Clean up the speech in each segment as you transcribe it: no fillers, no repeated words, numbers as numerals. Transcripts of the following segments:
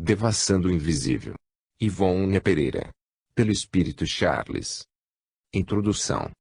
Devassando o Invisível. Ivone Pereira. Pelo Espírito Charles. Introdução.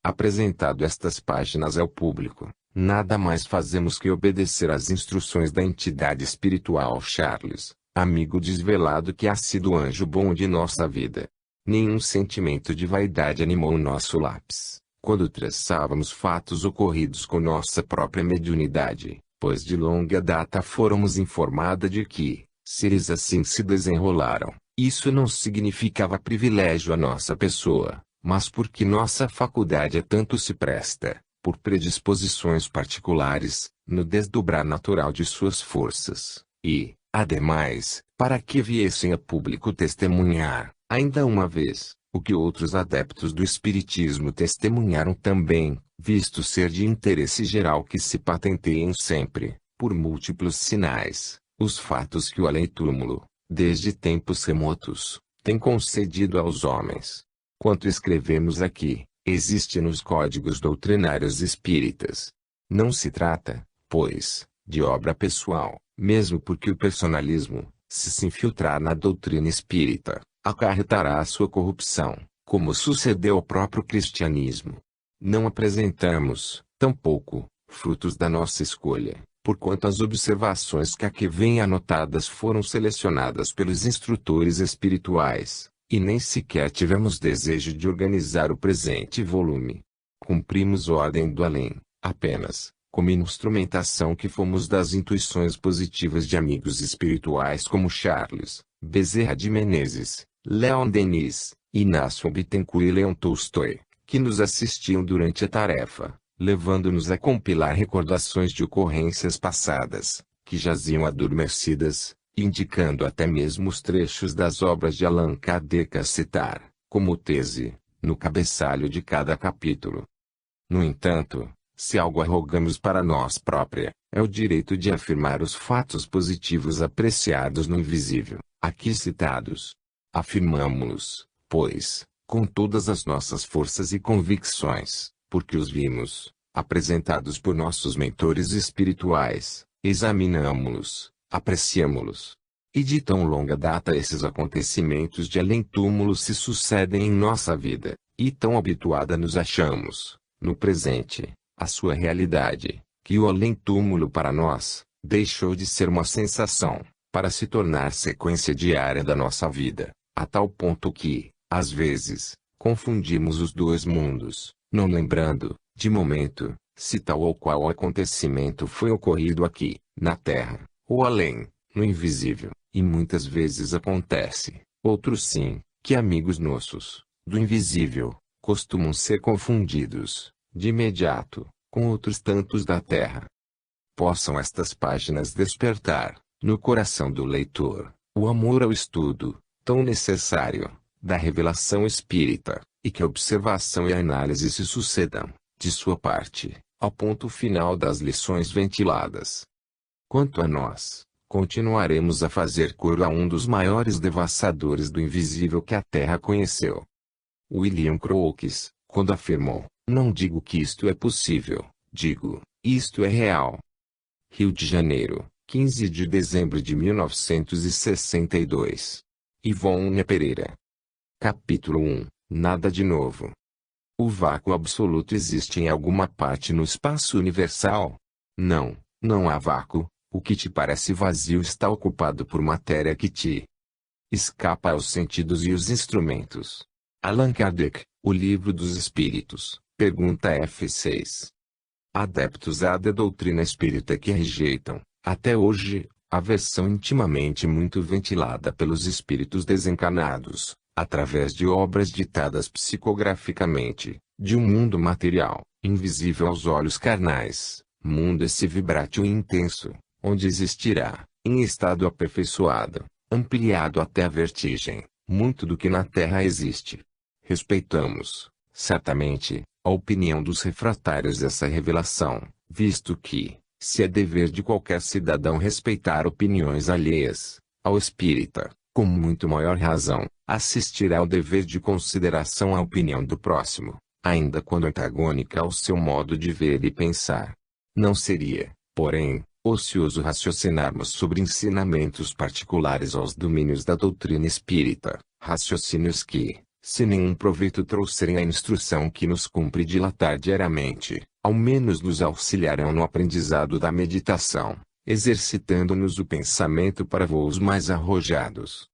Apresentado estas páginas ao público, nada mais fazemos que obedecer às instruções da entidade espiritual Charles, amigo desvelado que ha sido o anjo bom de nossa vida. Nenhum sentimento de vaidade animou o nosso lápis, quando traçávamos fatos ocorridos com nossa própria mediunidade, pois de longa data fôramos informada de que, se eles assim se desenrolaram, isso não significava privilégio à nossa pessoa, mas porque nossa faculdade tanto se presta, por predisposições particulares, no desdobrar natural de suas forças, e, ademais, para que viessem a público testemunhar, ainda uma vez, o que outros adeptos do Espiritismo testemunharam também, visto ser de interesse geral que se patenteiem sempre, por múltiplos sinais, os fatos que o além-túmulo, desde tempos remotos, tem concedido aos homens. Quanto escrevemos aqui, existe nos códigos doutrinários espíritas. Não se trata, pois, de obra pessoal, mesmo porque o personalismo, se infiltrar na doutrina espírita, acarretará a sua corrupção, como sucedeu ao próprio cristianismo. Não apresentamos, tampouco, frutos da nossa escolha, porquanto as observações que aqui vêm anotadas foram selecionadas pelos instrutores espirituais, e nem sequer tivemos desejo de organizar o presente volume. Cumprimos ordem do além, apenas, como instrumentação que fomos das intuições positivas de amigos espirituais como Charles, Bezerra de Menezes, Leon Denis, Inácio Bittencourt e Leon Tolstói, que nos assistiam durante a tarefa, levando-nos a compilar recordações de ocorrências passadas, que jaziam adormecidas, indicando até mesmo os trechos das obras de Allan Kardec a citar, como tese, no cabeçalho de cada capítulo. No entanto, se algo arrogamos para nós própria, é o direito de afirmar os fatos positivos apreciados no invisível, aqui citados. Afirmamo-los, pois, com todas as nossas forças e convicções, porque os vimos, apresentados por nossos mentores espirituais, examinamo-los, apreciamo-los. E de tão longa data esses acontecimentos de além-túmulo se sucedem em nossa vida, e tão habituada nos achamos, no presente, à sua realidade, que o além-túmulo para nós, deixou de ser uma sensação, para se tornar sequência diária da nossa vida, a tal ponto que, às vezes, confundimos os dois mundos, não lembrando, de momento, se tal ou qual acontecimento foi ocorrido aqui, na Terra, ou além, no invisível, e muitas vezes acontece, outros sim, que amigos nossos, do invisível, costumam ser confundidos, de imediato, com outros tantos da Terra. Possam estas páginas despertar, no coração do leitor, o amor ao estudo, tão necessário, da revelação espírita, e que a observação e a análise se sucedam, de sua parte, ao ponto final das lições ventiladas. Quanto a nós, continuaremos a fazer coro a um dos maiores devassadores do invisível que a Terra conheceu. William Crookes, quando afirmou, não digo que isto é possível, digo, isto é real. Rio de Janeiro, 15 de dezembro de 1962. Ivone Pereira. Capítulo 1. Nada de novo. O vácuo absoluto existe em alguma parte no espaço universal? Não, não há vácuo. O que te parece vazio está ocupado por matéria que te escapa aos sentidos e os instrumentos. Allan Kardec, O Livro dos Espíritos, pergunta F6. Adeptos à doutrina espírita que rejeitam, até hoje, a versão intimamente muito ventilada pelos espíritos desencarnados, através de obras ditadas psicograficamente, de um mundo material, invisível aos olhos carnais, mundo esse vibrátil e intenso, onde existirá, em estado aperfeiçoado, ampliado até a vertigem, muito do que na Terra existe. Respeitamos, certamente, a opinião dos refratários dessa revelação, visto que, se é dever de qualquer cidadão respeitar opiniões alheias, ao espírita, com muito maior razão, assistirá ao dever de consideração à opinião do próximo, ainda quando antagônica ao seu modo de ver e pensar. Não seria, porém, ocioso raciocinarmos sobre ensinamentos particulares aos domínios da doutrina espírita, raciocínios que, se nenhum proveito trouxerem à instrução que nos cumpre dilatar diariamente, ao menos nos auxiliarão no aprendizado da meditação, exercitando-nos o pensamento para voos mais arrojados.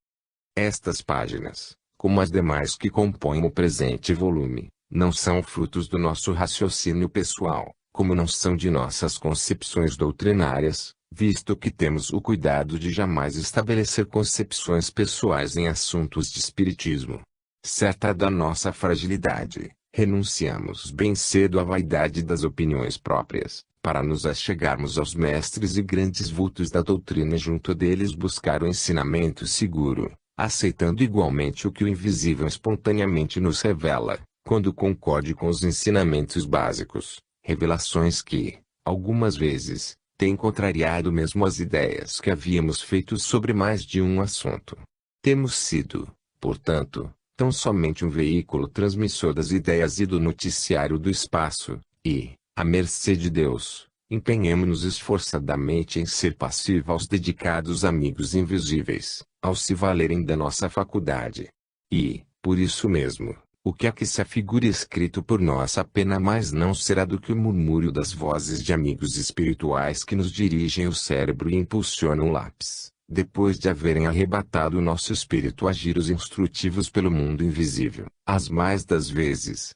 Estas páginas, como as demais que compõem o presente volume, não são frutos do nosso raciocínio pessoal, como não são de nossas concepções doutrinárias, visto que temos o cuidado de jamais estabelecer concepções pessoais em assuntos de espiritismo. Certa da nossa fragilidade, renunciamos bem cedo à vaidade das opiniões próprias, para nos achegarmos aos mestres e grandes vultos da doutrina, junto deles buscar o ensinamento seguro, aceitando igualmente o que o invisível espontaneamente nos revela, quando concorde com os ensinamentos básicos, revelações que, algumas vezes, têm contrariado mesmo as ideias que havíamos feito sobre mais de um assunto. Temos sido, portanto, tão somente um veículo transmissor das ideias e do noticiário do espaço, e, à mercê de Deus, empenhemo-nos esforçadamente em ser passivo aos dedicados amigos invisíveis, ao se valerem da nossa faculdade. E, por isso mesmo, o que é que se afigure escrito por nossa pena mais não será do que o murmúrio das vozes de amigos espirituais que nos dirigem o cérebro e impulsionam o lápis, depois de haverem arrebatado o nosso espírito a giros instrutivos pelo mundo invisível, as mais das vezes.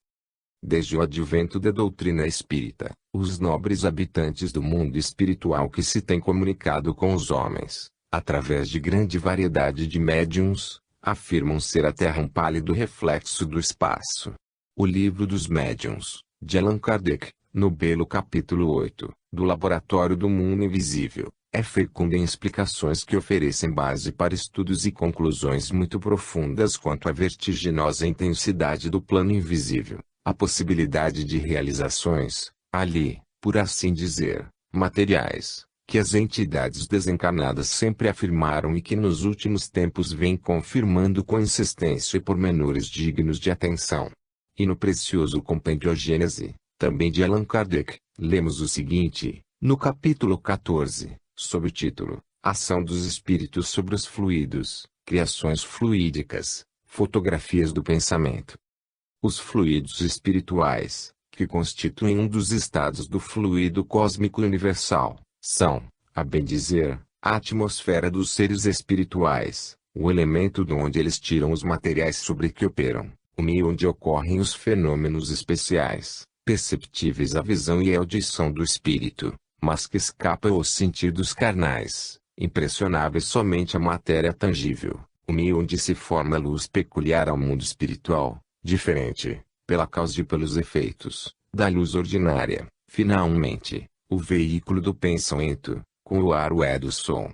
Desde o advento da doutrina espírita, os nobres habitantes do mundo espiritual que se têm comunicado com os homens, através de grande variedade de médiuns, afirmam ser a Terra um pálido reflexo do espaço. O Livro dos Médiuns, de Allan Kardec, no belo capítulo 8, do Laboratório do Mundo Invisível, é fecundo em explicações que oferecem base para estudos e conclusões muito profundas quanto à vertiginosa intensidade do plano invisível, a possibilidade de realizações, ali, por assim dizer, materiais, que as entidades desencarnadas sempre afirmaram e que nos últimos tempos vêm confirmando com insistência e pormenores dignos de atenção. E no precioso Compêndio Gênese, também de Allan Kardec, lemos o seguinte, no capítulo 14, sob o título, Ação dos Espíritos sobre os Fluidos, Criações Fluídicas, Fotografias do Pensamento. Os fluidos espirituais, que constituem um dos estados do fluido cósmico universal, são, a bem dizer, a atmosfera dos seres espirituais, o elemento de onde eles tiram os materiais sobre que operam, o meio onde ocorrem os fenômenos especiais, perceptíveis à visão e à audição do espírito, mas que escapam aos sentidos carnais, impressionáveis somente à matéria tangível, o meio onde se forma a luz peculiar ao mundo espiritual, diferente, pela causa e pelos efeitos, da luz ordinária, finalmente, o veículo do pensamento, com o ar é do som.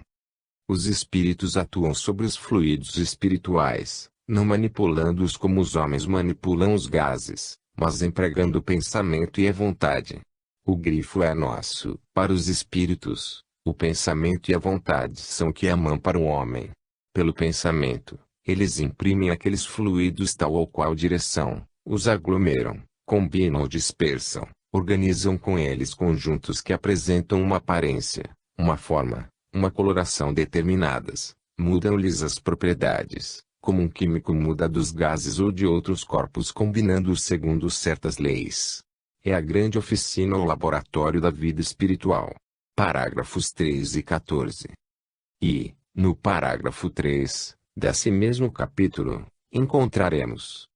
Os espíritos atuam sobre os fluidos espirituais, não manipulando-os como os homens manipulam os gases, mas empregando o pensamento e a vontade. O grifo é nosso, para os espíritos, o pensamento e a vontade são que amam para o homem. Pelo pensamento, eles imprimem aqueles fluidos tal ou qual direção, os aglomeram, combinam ou dispersam, organizam com eles conjuntos que apresentam uma aparência, uma forma, uma coloração determinadas, mudam-lhes as propriedades, como um químico muda dos gases ou de outros corpos combinando-os segundo certas leis. É a grande oficina ou laboratório da vida espiritual. Parágrafos 3 e 14. E, no parágrafo 3, desse mesmo capítulo, encontraremos: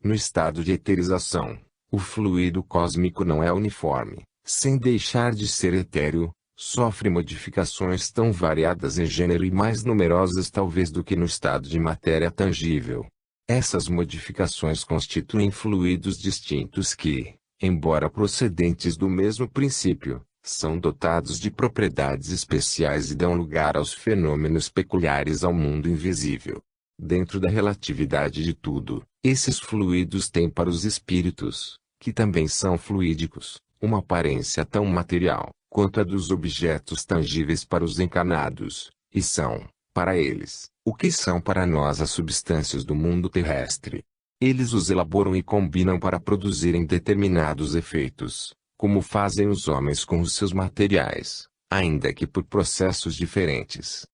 no estado de eterização, o fluido cósmico não é uniforme, sem deixar de ser etéreo, sofre modificações tão variadas em gênero e mais numerosas talvez do que no estado de matéria tangível. Essas modificações constituem fluidos distintos que, embora procedentes do mesmo princípio, são dotados de propriedades especiais e dão lugar aos fenômenos peculiares ao mundo invisível. Dentro da relatividade de tudo, esses fluidos têm para os espíritos, que também são fluídicos, uma aparência tão material, quanto a dos objetos tangíveis para os encarnados, e são, para eles, o que são para nós as substâncias do mundo terrestre. Eles os elaboram e combinam para produzirem determinados efeitos, como fazem os homens com os seus materiais, ainda que por processos diferentes.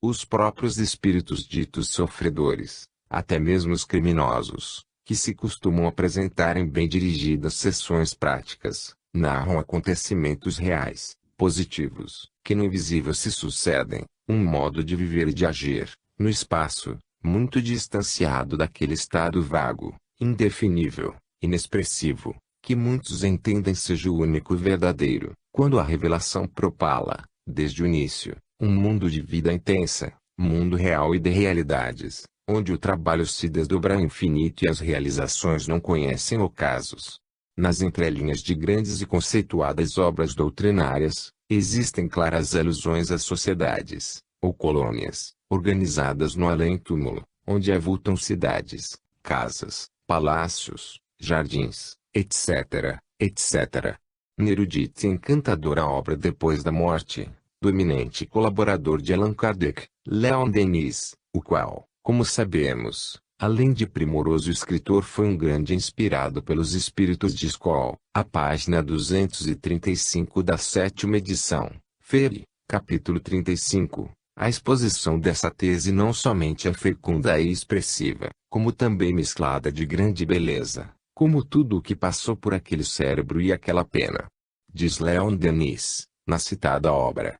Os próprios espíritos ditos sofredores, até mesmo os criminosos, que se costumam apresentar em bem dirigidas sessões práticas, narram acontecimentos reais, positivos, que no invisível se sucedem, um modo de viver e de agir, no espaço, muito distanciado daquele estado vago, indefinível, inexpressivo, que muitos entendem seja o único verdadeiro, quando a revelação propala, desde o início, um mundo de vida intensa, mundo real e de realidades, onde o trabalho se desdobra ao infinito e as realizações não conhecem ocasos. Nas entrelinhas de grandes e conceituadas obras doutrinárias, existem claras alusões às sociedades, ou colônias, organizadas no além-túmulo, onde avultam cidades, casas, palácios, jardins, etc., etc. Na erudita e encantadora obra Depois da Morte, do eminente colaborador de Allan Kardec, Leon Denis, o qual, como sabemos, além de primoroso escritor, foi um grande inspirado pelos espíritos de escola, a página 235 da 7ª edição, Fere, capítulo 35. A exposição dessa tese não somente é fecunda e expressiva, como também mesclada de grande beleza, como tudo o que passou por aquele cérebro e aquela pena. Diz Leon Denis, na citada obra.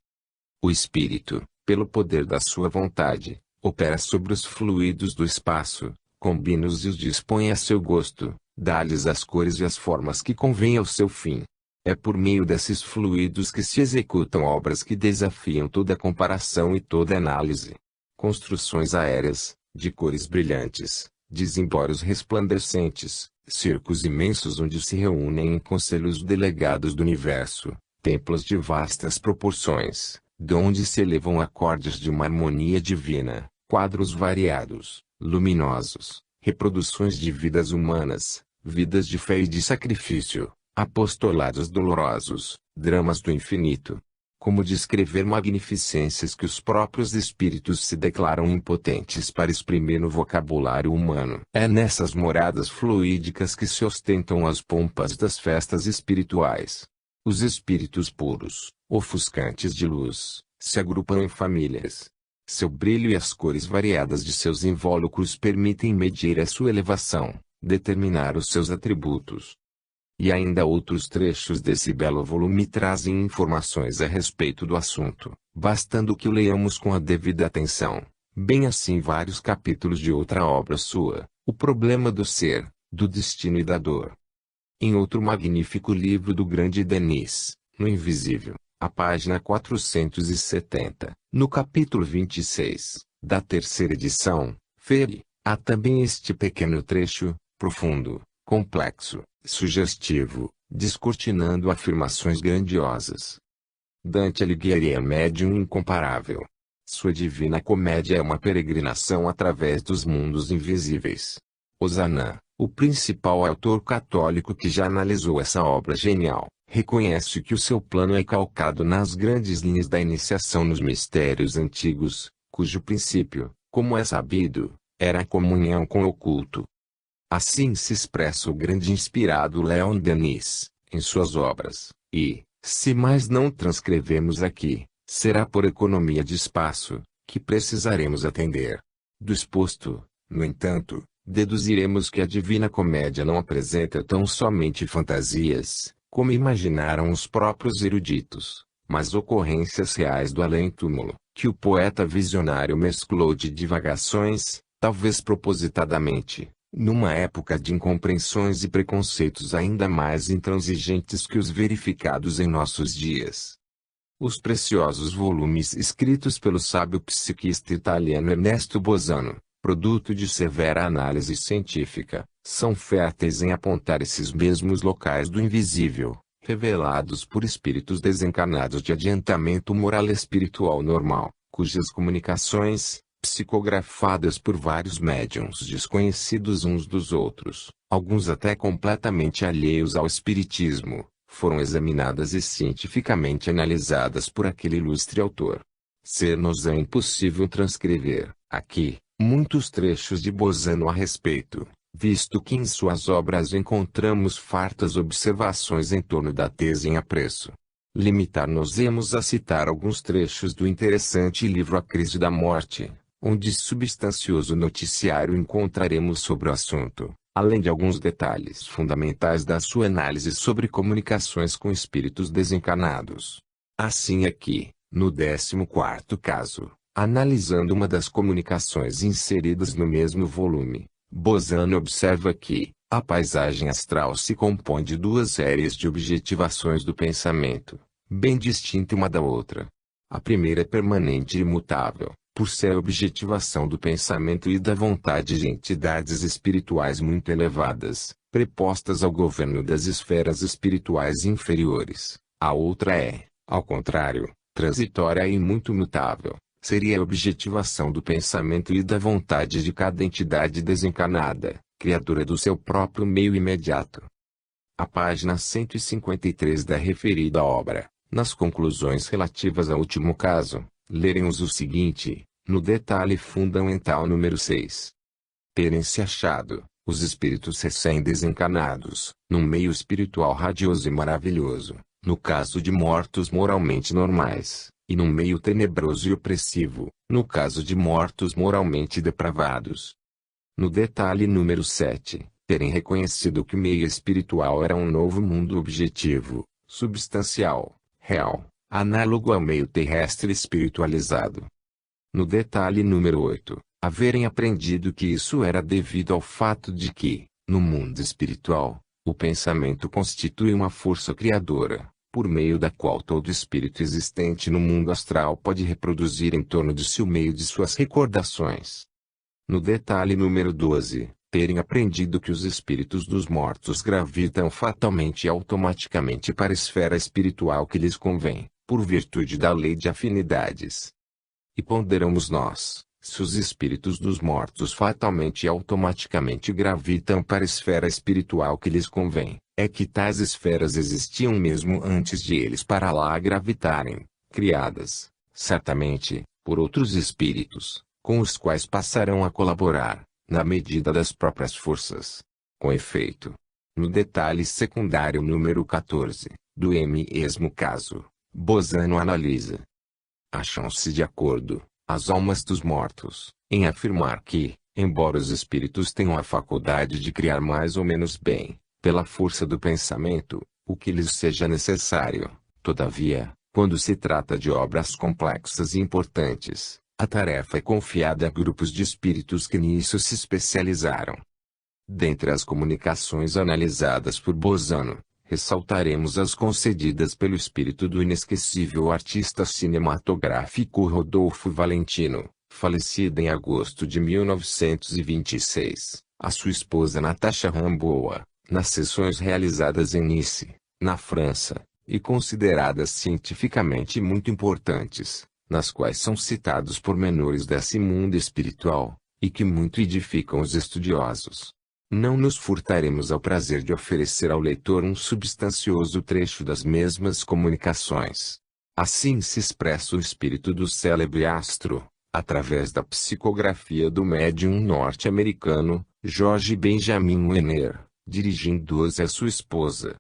O espírito, pelo poder da sua vontade, opera sobre os fluidos do espaço, combina-os e os dispõe a seu gosto, dá-lhes as cores e as formas que convêm ao seu fim. É por meio desses fluidos que se executam obras que desafiam toda comparação e toda análise. Construções aéreas, de cores brilhantes, desembórios resplandecentes, circos imensos onde se reúnem em conselhos delegados do universo, templos de vastas proporções, de onde se elevam acordes de uma harmonia divina, quadros variados, luminosos, reproduções de vidas humanas, vidas de fé e de sacrifício, apostolados dolorosos, dramas do infinito. Como descrever magnificências que os próprios espíritos se declaram impotentes para exprimir no vocabulário humano? É nessas moradas fluídicas que se ostentam as pompas das festas espirituais. Os espíritos puros, ofuscantes de luz, se agrupam em famílias. Seu brilho e as cores variadas de seus invólucros permitem medir a sua elevação, determinar os seus atributos. E ainda outros trechos desse belo volume trazem informações a respeito do assunto, bastando que o leiamos com a devida atenção. Bem assim vários capítulos de outra obra sua, O Problema do Ser, do Destino e da Dor. Em outro magnífico livro do grande Denis, No Invisível, a página 470, no capítulo 26, da 3ª edição, Fere, há também este pequeno trecho, profundo, complexo, sugestivo, descortinando afirmações grandiosas. Dante Alighieri é médium incomparável. Sua Divina Comédia é uma peregrinação através dos mundos invisíveis. Ozanam, o principal autor católico que já analisou essa obra genial, reconhece que o seu plano é calcado nas grandes linhas da iniciação nos mistérios antigos, cujo princípio, como é sabido, era a comunhão com o oculto. Assim se expressa o grande inspirado Leon Denis, em suas obras, e, se mais não transcrevemos aqui, será por economia de espaço, que precisaremos atender. Do exposto, no entanto, deduziremos que a Divina Comédia não apresenta tão somente fantasias, como imaginaram os próprios eruditos, mas ocorrências reais do além-túmulo, que o poeta visionário mesclou de divagações, talvez propositadamente, numa época de incompreensões e preconceitos ainda mais intransigentes que os verificados em nossos dias. Os preciosos volumes escritos pelo sábio psiquista italiano Ernesto Bosano, produto de severa análise científica, são férteis em apontar esses mesmos locais do invisível, revelados por espíritos desencarnados de adiantamento moral espiritual normal, cujas comunicações, psicografadas por vários médiuns desconhecidos uns dos outros, alguns até completamente alheios ao espiritismo, foram examinadas e cientificamente analisadas por aquele ilustre autor. Ser-nos é impossível transcrever, aqui, muitos trechos de Bosano a respeito, visto que em suas obras encontramos fartas observações em torno da tese em apreço. Limitar-nos-emos a citar alguns trechos do interessante livro A Crise da Morte, onde substancioso noticiário encontraremos sobre o assunto, além de alguns detalhes fundamentais da sua análise sobre comunicações com espíritos desencarnados. Assim aqui, no 14º caso, analisando uma das comunicações inseridas no mesmo volume, Bozano observa que a paisagem astral se compõe de duas séries de objetivações do pensamento, bem distinta uma da outra. A primeira é permanente e imutável, por ser a objetivação do pensamento e da vontade de entidades espirituais muito elevadas, prepostas ao governo das esferas espirituais inferiores. A outra é, ao contrário, transitória e muito mutável, seria a objetivação do pensamento e da vontade de cada entidade desencarnada, criadora do seu próprio meio imediato. A página 153 da referida obra, nas conclusões relativas ao último caso, leremos o seguinte, no detalhe fundamental número 6. Terem-se achado, os espíritos recém-desencarnados, num meio espiritual radioso e maravilhoso, no caso de mortos moralmente normais, e num meio tenebroso e opressivo, no caso de mortos moralmente depravados. No detalhe número 7, terem reconhecido que o meio espiritual era um novo mundo objetivo, substancial, real, análogo ao meio terrestre espiritualizado. No detalhe número 8, haverem aprendido que isso era devido ao fato de que, no mundo espiritual, o pensamento constitui uma força criadora, por meio da qual todo espírito existente no mundo astral pode reproduzir em torno de si o meio de suas recordações. No detalhe número 12, terem aprendido que os espíritos dos mortos gravitam fatalmente e automaticamente para a esfera espiritual que lhes convém, por virtude da lei de afinidades. E ponderamos nós, se os espíritos dos mortos fatalmente e automaticamente gravitam para a esfera espiritual que lhes convém, é que tais esferas existiam mesmo antes de eles para lá gravitarem, criadas, certamente, por outros espíritos, com os quais passarão a colaborar, na medida das próprias forças. Com efeito, no detalhe secundário número 14, do mesmo caso, Bozano analisa. Acham-se de acordo, as almas dos mortos, em afirmar que, embora os espíritos tenham a faculdade de criar mais ou menos bem, pela força do pensamento, o que lhes seja necessário, todavia, quando se trata de obras complexas e importantes, a tarefa é confiada a grupos de espíritos que nisso se especializaram. Dentre as comunicações analisadas por Bozano, ressaltaremos as concedidas pelo espírito do inesquecível artista cinematográfico Rodolfo Valentino, falecido em agosto de 1926, a sua esposa Natasha Ramboa, nas sessões realizadas em Nice, na França, e consideradas cientificamente muito importantes, nas quais são citados pormenores desse mundo espiritual, e que muito edificam os estudiosos. Não nos furtaremos ao prazer de oferecer ao leitor um substancioso trecho das mesmas comunicações. Assim se expressa o espírito do célebre astro, através da psicografia do médium norte-americano, George Benjamin Wenner, dirigindo-os à sua esposa.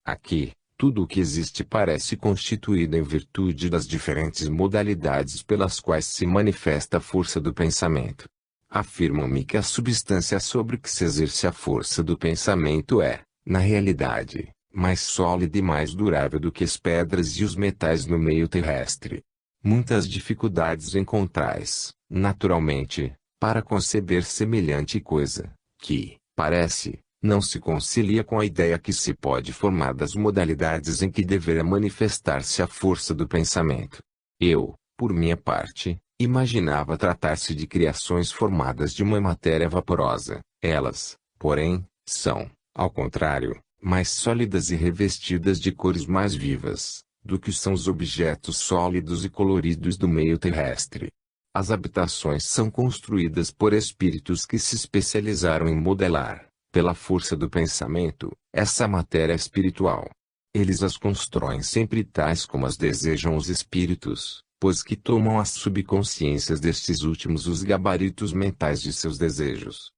Aqui, tudo o que existe parece constituído em virtude das diferentes modalidades pelas quais se manifesta a força do pensamento. Afirmam-me que a substância sobre que se exerce a força do pensamento é, na realidade, mais sólida e mais durável do que as pedras e os metais no meio terrestre. Muitas dificuldades encontrais, naturalmente, para conceber semelhante coisa, que, parece, não se concilia com a ideia que se pode formar das modalidades em que deverá manifestar-se a força do pensamento. Eu, por minha parte, imaginava tratar-se de criações formadas de uma matéria vaporosa. Elas, porém, são, ao contrário, mais sólidas e revestidas de cores mais vivas, do que são os objetos sólidos e coloridos do meio terrestre. As habitações são construídas por espíritos que se especializaram em modelar, pela força do pensamento, essa matéria espiritual. Eles as constroem sempre tais como as desejam os espíritos, pois que tomam as subconsciências destes últimos os gabaritos mentais de seus desejos.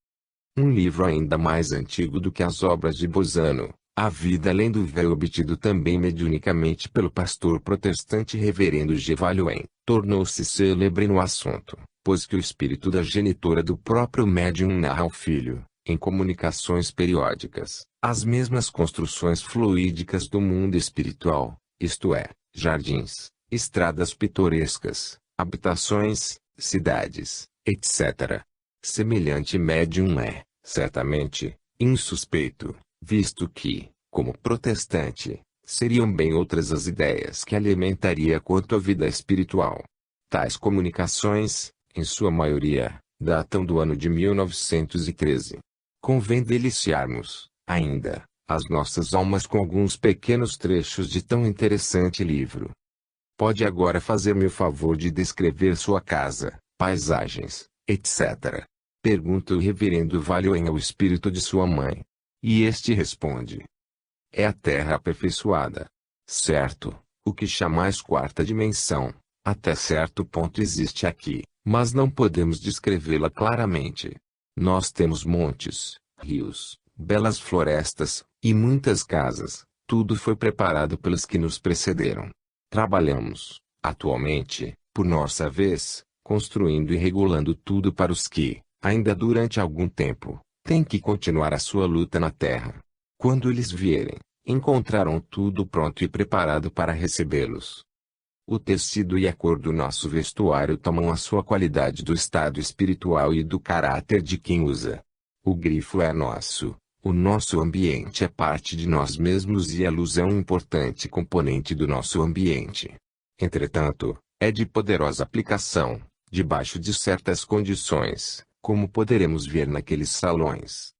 Um livro ainda mais antigo do que as obras de Bozano, A vida além do véu obtido também mediunicamente pelo pastor protestante reverendo G. Valuen, tornou-se célebre no assunto, pois que o espírito da genitora do próprio médium narra ao filho, em comunicações periódicas, as mesmas construções fluídicas do mundo espiritual, isto é, jardins, estradas pitorescas, habitações, cidades, etc. Semelhante médium é, certamente, insuspeito, visto que, como protestante, seriam bem outras as ideias que alimentaria quanto à vida espiritual. Tais comunicações, em sua maioria, datam do ano de 1913. Convém deliciarmos, ainda, as nossas almas com alguns pequenos trechos de tão interessante livro. Pode agora fazer-me o favor de descrever sua casa, paisagens, etc. Pergunta o reverendo Valuen ao espírito de sua mãe. E este responde: é a terra aperfeiçoada. Certo, o que chamais quarta dimensão, até certo ponto existe aqui, mas não podemos descrevê-la claramente. Nós temos montes, rios, belas florestas, e muitas casas, tudo foi preparado pelos que nos precederam. Trabalhamos, atualmente, por nossa vez, construindo e regulando tudo para os que, ainda durante algum tempo, têm que continuar a sua luta na terra. Quando eles vierem, encontrarão tudo pronto e preparado para recebê-los. O tecido e a cor do nosso vestuário tomam a sua qualidade do estado espiritual e do caráter de quem usa. O grifo é nosso, o nosso ambiente é parte de nós mesmos e a luz é um importante componente do nosso ambiente. Entretanto, é de poderosa aplicação, debaixo de certas condições, como poderemos ver naqueles salões.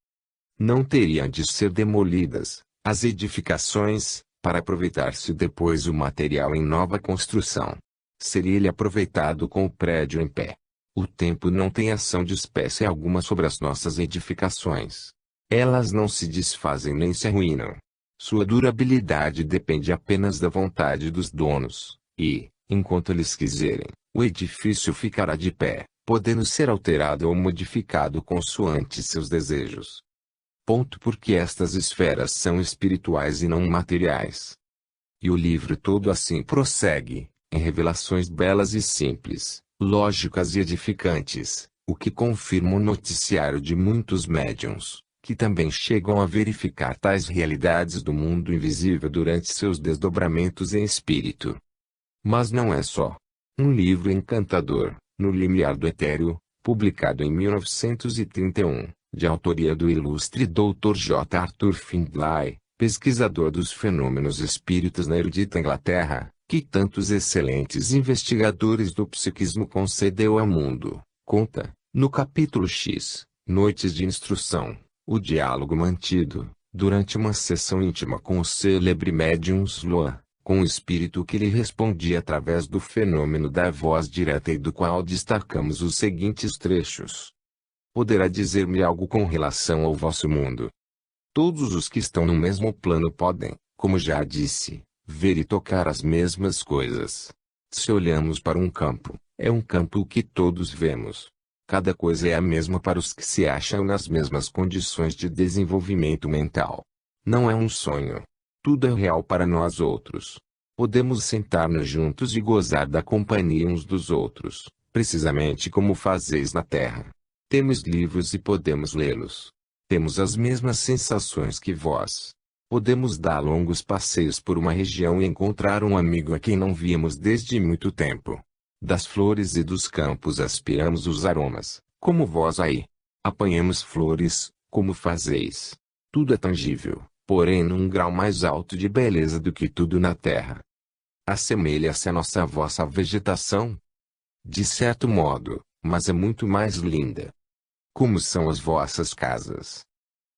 Não teriam de ser demolidas as edificações, para aproveitar-se depois o material em nova construção. Seria ele aproveitado com o prédio em pé. O tempo não tem ação de espécie alguma sobre as nossas edificações. Elas não se desfazem nem se arruinam. Sua durabilidade depende apenas da vontade dos donos, e, enquanto eles quiserem, o edifício ficará de pé, podendo ser alterado ou modificado consoante seus desejos. Ponto porque estas esferas são espirituais e não materiais. E o livro todo assim prossegue, em revelações belas e simples, lógicas e edificantes, o que confirma o noticiário de muitos médiuns, que também chegam a verificar tais realidades do mundo invisível durante seus desdobramentos em espírito. Mas não é só. Um livro encantador, No Limiar do Etéreo, publicado em 1931, de autoria do ilustre Dr. J. Arthur Findlay, pesquisador dos fenômenos espíritas na erudita Inglaterra, que tantos excelentes investigadores do psiquismo concedeu ao mundo, conta, no capítulo X, Noites de Instrução, o diálogo mantido, durante uma sessão íntima com o célebre médium Sloan, com o espírito que lhe respondia através do fenômeno da voz direta e do qual destacamos os seguintes trechos. Poderá dizer-me algo com relação ao vosso mundo? Todos os que estão no mesmo plano podem, como já disse, ver e tocar as mesmas coisas. Se olhamos para um campo, é um campo o que todos vemos. Cada coisa é a mesma para os que se acham nas mesmas condições de desenvolvimento mental. Não é um sonho. Tudo é real para nós outros. Podemos sentar-nos juntos e gozar da companhia uns dos outros, precisamente como fazeis na terra. Temos livros e podemos lê-los. Temos as mesmas sensações que vós. Podemos dar longos passeios por uma região e encontrar um amigo a quem não víamos desde muito tempo. Das flores e dos campos aspiramos os aromas, como vós aí. Apanhamos flores, como fazeis. Tudo é tangível, porém num grau mais alto de beleza do que tudo na terra. Assemelha-se a nossa vossa vegetação? De certo modo, mas é muito mais linda. Como são as vossas casas?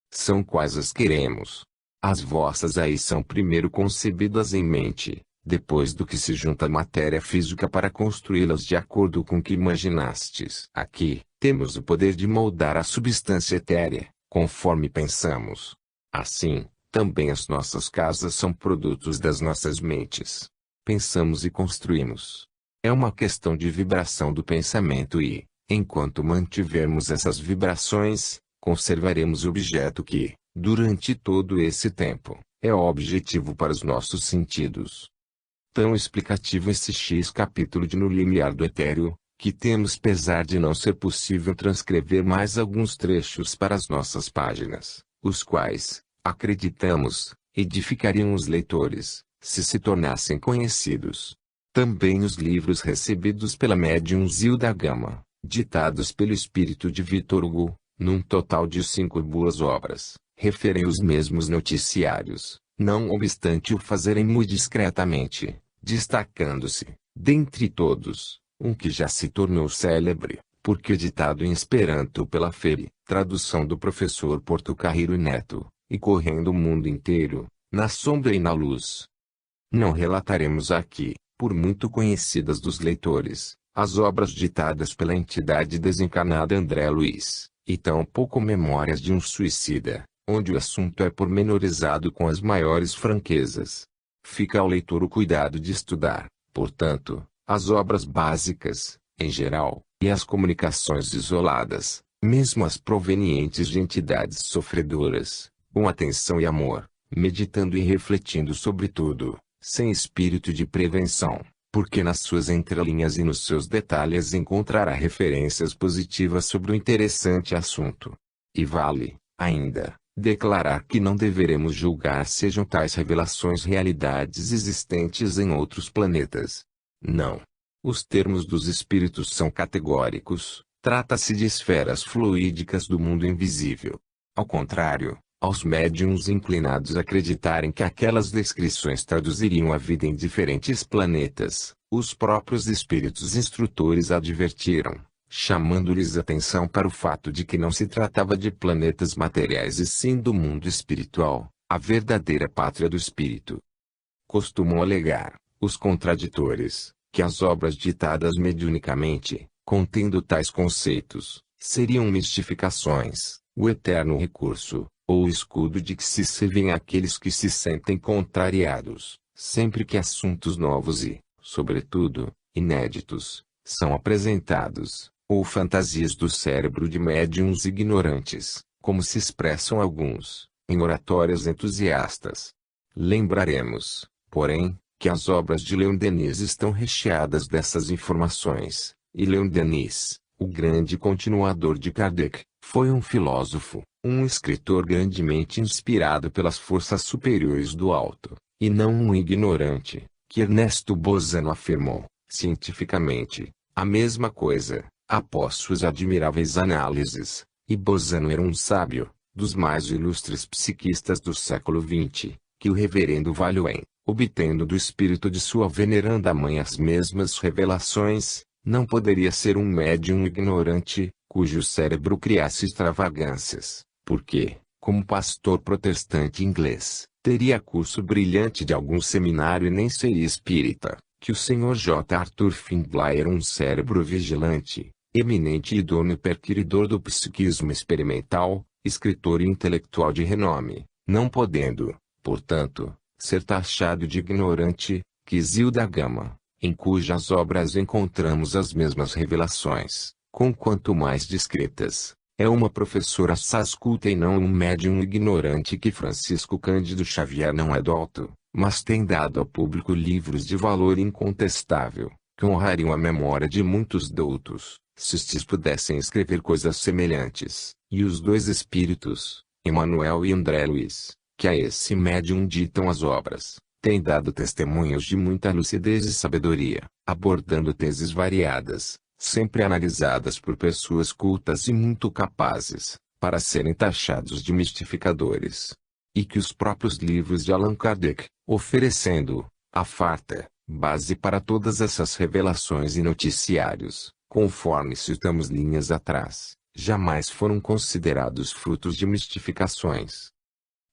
São quais as queremos? As vossas aí são primeiro concebidas em mente, depois do que se junta a matéria física para construí-las de acordo com o que imaginastes. Aqui, temos o poder de moldar a substância etérea, conforme pensamos. Assim, também as nossas casas são produtos das nossas mentes. Pensamos e construímos. É uma questão de vibração do pensamento e, enquanto mantivermos essas vibrações, conservaremos o objeto que, durante todo esse tempo, é objetivo para os nossos sentidos. Tão explicativo esse X capítulo de No Limiar do Etéreo, que temos pesar de não ser possível transcrever mais alguns trechos para as nossas páginas, os quais, acreditamos, edificariam os leitores, se tornassem conhecidos. Também os livros recebidos pela médium Zilda Gama, ditados pelo espírito de Victor Hugo, num total de 5 boas obras, referem os mesmos noticiários, não obstante o fazerem muito discretamente, destacando-se, dentre todos, um que já se tornou célebre, porque ditado em Esperanto pela FEB, tradução do professor Portocarrero Neto, e correndo o mundo inteiro, na sombra e na luz. Não relataremos aqui, por muito conhecidas dos leitores, as obras ditadas pela entidade desencarnada André Luiz, e tampouco memórias de um suicida, onde o assunto é pormenorizado com as maiores franquezas. Fica ao leitor o cuidado de estudar, portanto, as obras básicas, em geral, e as comunicações isoladas, mesmo as provenientes de entidades sofredoras, com atenção e amor, meditando e refletindo sobre tudo, sem espírito de prevenção, porque nas suas entrelinhas e nos seus detalhes encontrará referências positivas sobre o interessante assunto. E vale, ainda, declarar que não deveremos julgar sejam tais revelações realidades existentes em outros planetas. Não. Os termos dos espíritos são categóricos, trata-se de esferas fluídicas do mundo invisível. Ao contrário, aos médiuns inclinados a acreditarem que aquelas descrições traduziriam a vida em diferentes planetas, os próprios espíritos instrutores advertiram, chamando-lhes atenção para o fato de que não se tratava de planetas materiais e sim do mundo espiritual, a verdadeira pátria do espírito. Costumam alegar, os contraditores, que as obras ditadas mediunicamente, contendo tais conceitos, seriam mistificações, o eterno recurso, ou o escudo de que se servem aqueles que se sentem contrariados, sempre que assuntos novos e, sobretudo, inéditos, são apresentados, ou fantasias do cérebro de médiuns ignorantes, como se expressam alguns, em oratórias entusiastas. Lembraremos, porém, que as obras de Leon Denis estão recheadas dessas informações, e Leon Denis, o grande continuador de Kardec, foi um filósofo, um escritor grandemente inspirado pelas forças superiores do alto, e não um ignorante, que Ernesto Bozano afirmou, cientificamente, a mesma coisa, após suas admiráveis análises, e Bozano era um sábio, dos mais ilustres psiquistas do século XX, que o reverendo Valois, obtendo do espírito de sua veneranda mãe as mesmas revelações, não poderia ser um médium ignorante, cujo cérebro criasse extravagâncias, porque, como pastor protestante inglês, teria curso brilhante de algum seminário e nem seria espírita, que o Sr. J. Arthur Findlay era um cérebro vigilante, eminente e idôneo perquiridor do psiquismo experimental, escritor e intelectual de renome, não podendo, portanto, ser taxado de ignorante, que Zilda Gama, em cujas obras encontramos as mesmas revelações, conquanto mais discretas, é uma professora assaz culta e não um médium ignorante que Francisco Cândido Xavier não é douto, mas tem dado ao público livros de valor incontestável, que honrariam a memória de muitos doutos, se estes pudessem escrever coisas semelhantes, e os dois espíritos, Emmanuel e André Luiz, que a esse médium ditam as obras, têm dado testemunhos de muita lucidez e sabedoria, abordando teses variadas, sempre analisadas por pessoas cultas e muito capazes, para serem taxados de mistificadores. E que os próprios livros de Allan Kardec, oferecendo, a farta, base para todas essas revelações e noticiários, conforme citamos linhas atrás, jamais foram considerados frutos de mistificações.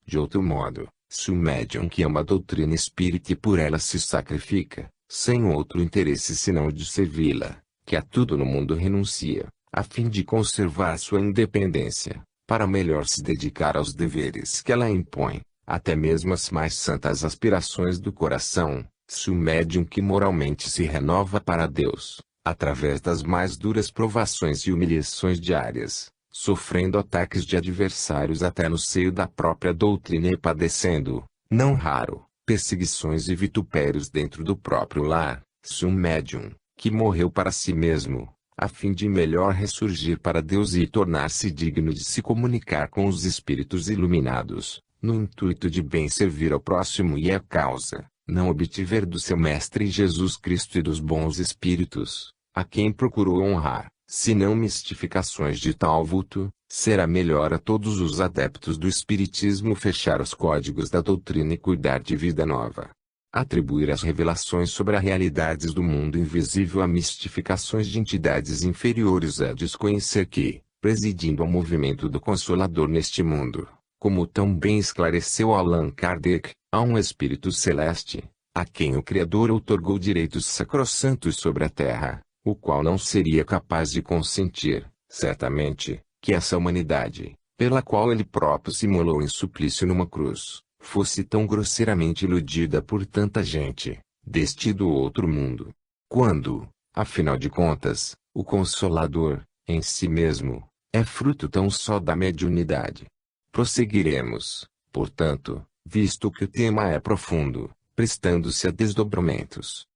De outro modo, se o médium que ama a doutrina espírita e por ela se sacrifica, sem outro interesse senão de servi-la, que a tudo no mundo renuncia, a fim de conservar sua independência, para melhor se dedicar aos deveres que ela impõe, até mesmo as mais santas aspirações do coração, se o médium que moralmente se renova para Deus, através das mais duras provações e humilhações diárias, sofrendo ataques de adversários até no seio da própria doutrina e padecendo, Não raro, perseguições e vitupérios dentro do próprio lar. Se um médium, que morreu para si mesmo, a fim de melhor ressurgir para Deus e tornar-se digno de se comunicar com os espíritos iluminados, no intuito de bem servir ao próximo e à causa, não obtiver do seu Mestre Jesus Cristo e dos bons espíritos, a quem procurou honrar, senão mistificações de tal vulto, será melhor a todos os adeptos do Espiritismo fechar os códigos da doutrina e cuidar de vida nova. Atribuir as revelações sobre as realidades do mundo invisível a mistificações de entidades inferiores é desconhecer que, presidindo ao movimento do Consolador neste mundo, como tão bem esclareceu Allan Kardec, há um espírito celeste, a quem o Criador outorgou direitos sacrossantos sobre a terra, o qual não seria capaz de consentir, certamente, que essa humanidade, pela qual ele próprio se imolou em suplício numa cruz, fosse tão grosseiramente iludida por tanta gente, deste e do outro mundo. Quando, afinal de contas, o Consolador, em si mesmo, é fruto tão só da mediunidade. Prosseguiremos, portanto, visto que o tema é profundo, prestando-se a desdobramentos.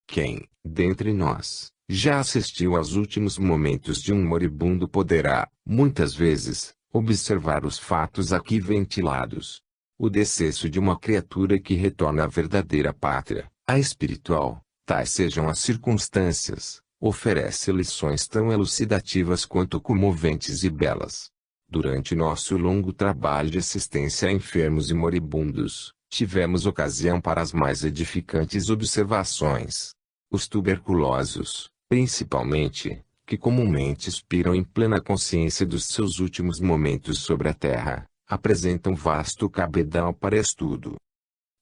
Quem, dentre nós, já assistiu aos últimos momentos de um moribundo poderá, muitas vezes, observar os fatos aqui ventilados. O decesso de uma criatura que retorna à verdadeira pátria, a espiritual, tais sejam as circunstâncias, oferece lições tão elucidativas quanto comoventes e belas. Durante nosso longo trabalho de assistência a enfermos e moribundos, tivemos ocasião para as mais edificantes observações. Os tuberculosos, principalmente, que comumente expiram em plena consciência dos seus últimos momentos sobre a terra, apresentam vasto cabedal para estudo.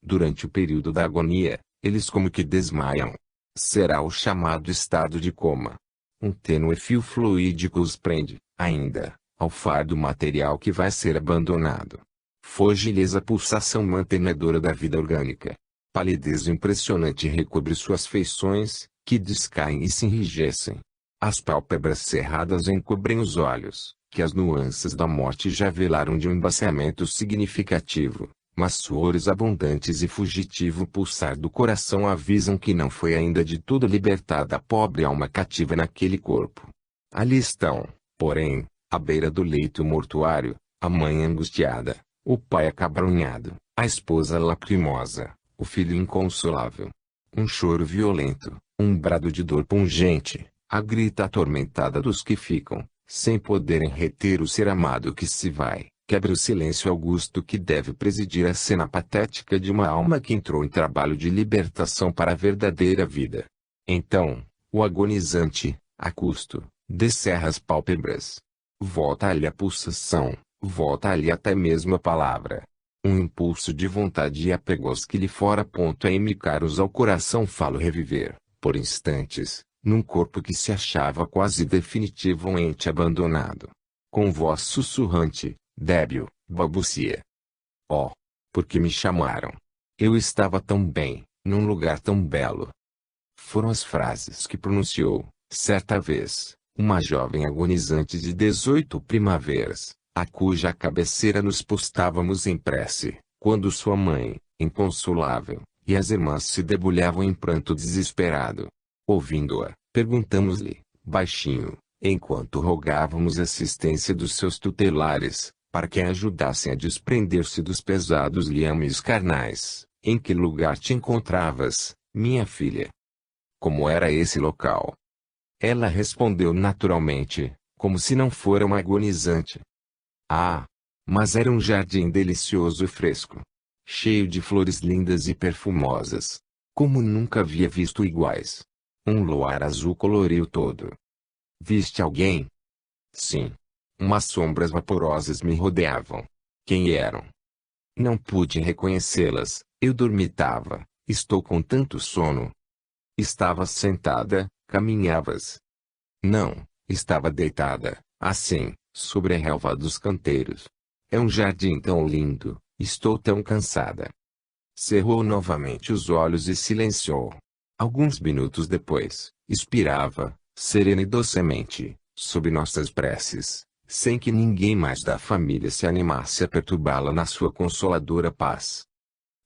Durante o período da agonia, eles como que desmaiam. Será o chamado estado de coma. Um tênue fio fluídico os prende, ainda, ao fardo material que vai ser abandonado. Foge-lhes a pulsação mantenedora da vida orgânica. Palidez impressionante recobre suas feições, que descaem e se enrijecem. As pálpebras cerradas encobrem os olhos, que as nuances da morte já velaram de um embaciamento significativo, mas suores abundantes e fugitivo pulsar do coração avisam que não foi ainda de todo libertada a pobre alma cativa naquele corpo. Ali estão, porém, à beira do leito mortuário, a mãe angustiada, o pai acabrunhado, a esposa lacrimosa, o filho inconsolável. Um choro violento, um brado de dor pungente, a grita atormentada dos que ficam, sem poderem reter o ser amado que se vai, quebra o silêncio augusto que deve presidir a cena patética de uma alma que entrou em trabalho de libertação para a verdadeira vida. Então, o agonizante, a custo, descerra as pálpebras. Volta-lhe a pulsação, volta-lhe até mesmo a palavra. Um impulso de vontade e apegos que lhe fora ponto a emicar-os ao coração falo reviver, por instantes, num corpo que se achava quase definitivamente abandonado. Com voz sussurrante, débil, balbucia. Oh! Por que me chamaram? Eu estava tão bem, num lugar tão belo. Foram as frases que pronunciou, certa vez, uma jovem agonizante de 18 primaveras, a cuja cabeceira nos postávamos em prece, quando sua mãe, inconsolável, e as irmãs se debulhavam em pranto desesperado. Ouvindo-a, perguntamos-lhe, baixinho, enquanto rogávamos assistência dos seus tutelares, para que a ajudassem a desprender-se dos pesados liames carnais, em que lugar te encontravas, minha filha? Como era esse local? Ela respondeu naturalmente, como se não fora uma agonizante. Ah! Mas era um jardim delicioso e fresco, cheio de flores lindas e perfumosas, como nunca havia visto iguais. Um luar azul coloriu todo. Viste alguém? Sim. Umas sombras vaporosas me rodeavam. Quem eram? Não pude reconhecê-las, eu dormitava, estou com tanto sono. Estavas sentada, caminhavas? Não, estava deitada, assim, sobre a relva dos canteiros. É um jardim tão lindo, estou tão cansada. Cerrou novamente os olhos e silenciou. Alguns minutos depois, expirava, serena e docemente, sob nossas preces, sem que ninguém mais da família se animasse a perturbá-la na sua consoladora paz.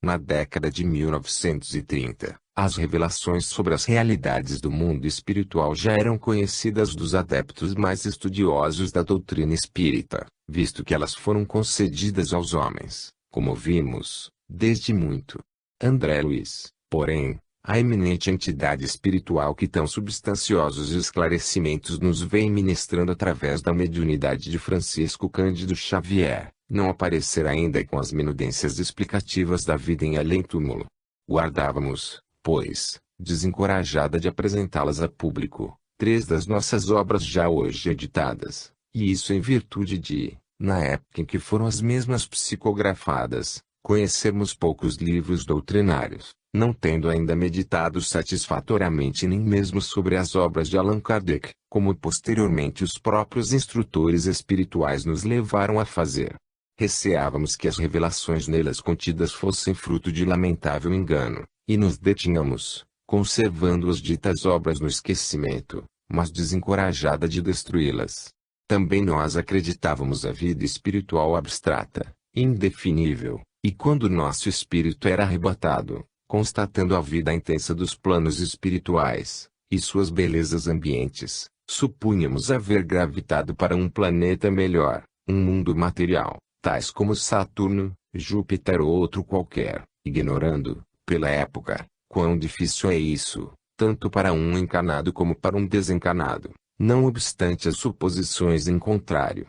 Na década de 1930, as revelações sobre as realidades do mundo espiritual já eram conhecidas dos adeptos mais estudiosos da doutrina espírita, visto que elas foram concedidas aos homens, como vimos, desde muito. André Luiz, porém, a eminente entidade espiritual que tão substanciosos esclarecimentos nos vem ministrando através da mediunidade de Francisco Cândido Xavier, não aparecerá ainda com as minudências explicativas da vida em além-túmulo. Guardávamos, pois, desencorajada de apresentá-las a público, 3 das nossas obras já hoje editadas, e isso em virtude de, na época em que foram as mesmas psicografadas, conhecermos poucos livros doutrinários, não tendo ainda meditado satisfatoriamente nem mesmo sobre as obras de Allan Kardec, como posteriormente os próprios instrutores espirituais nos levaram a fazer. Receávamos que as revelações nelas contidas fossem fruto de lamentável engano, e nos detínhamos, conservando as ditas obras no esquecimento, mas desencorajada de destruí-las. Também nós acreditávamos a vida espiritual abstrata, indefinível, e quando nosso espírito era arrebatado, constatando a vida intensa dos planos espirituais, e suas belezas ambientes, supunhamos haver gravitado para um planeta melhor, um mundo material, tais como Saturno, Júpiter ou outro qualquer, ignorando, pela época, quão difícil é isso, tanto para um encarnado como para um desencarnado, não obstante as suposições em contrário.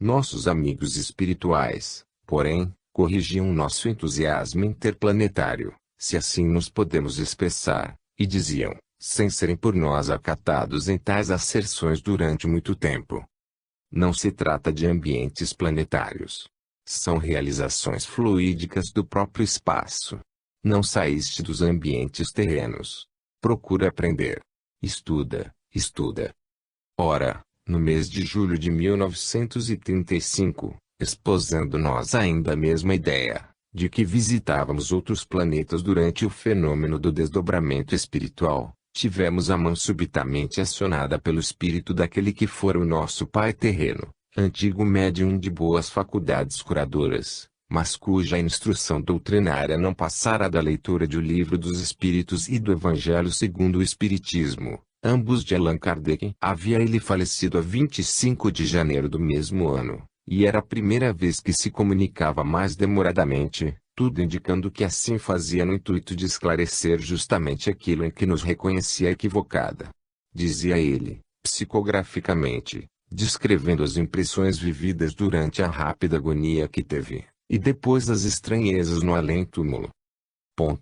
Nossos amigos espirituais, porém, corrigiam nosso entusiasmo interplanetário, se assim nos podemos expressar, e diziam, sem serem por nós acatados em tais asserções durante muito tempo: não se trata de ambientes planetários. São realizações fluídicas do próprio espaço. Não saíste dos ambientes terrenos. Procura aprender. Estuda, estuda. Ora, no mês de julho de 1935, exposando nós ainda a mesma ideia, de que visitávamos outros planetas durante o fenômeno do desdobramento espiritual, tivemos a mão subitamente acionada pelo espírito daquele que fora o nosso pai terreno, antigo médium de boas faculdades curadoras, mas cuja instrução doutrinária não passara da leitura de O Livro dos Espíritos e do Evangelho segundo o Espiritismo, ambos de Allan Kardec. Havia ele falecido a 25 de janeiro do mesmo ano, e era a primeira vez que se comunicava mais demoradamente, tudo indicando que assim fazia no intuito de esclarecer justamente aquilo em que nos reconhecia equivocada. Dizia ele, psicograficamente, descrevendo as impressões vividas durante a rápida agonia que teve, e depois as estranhezas no além-túmulo.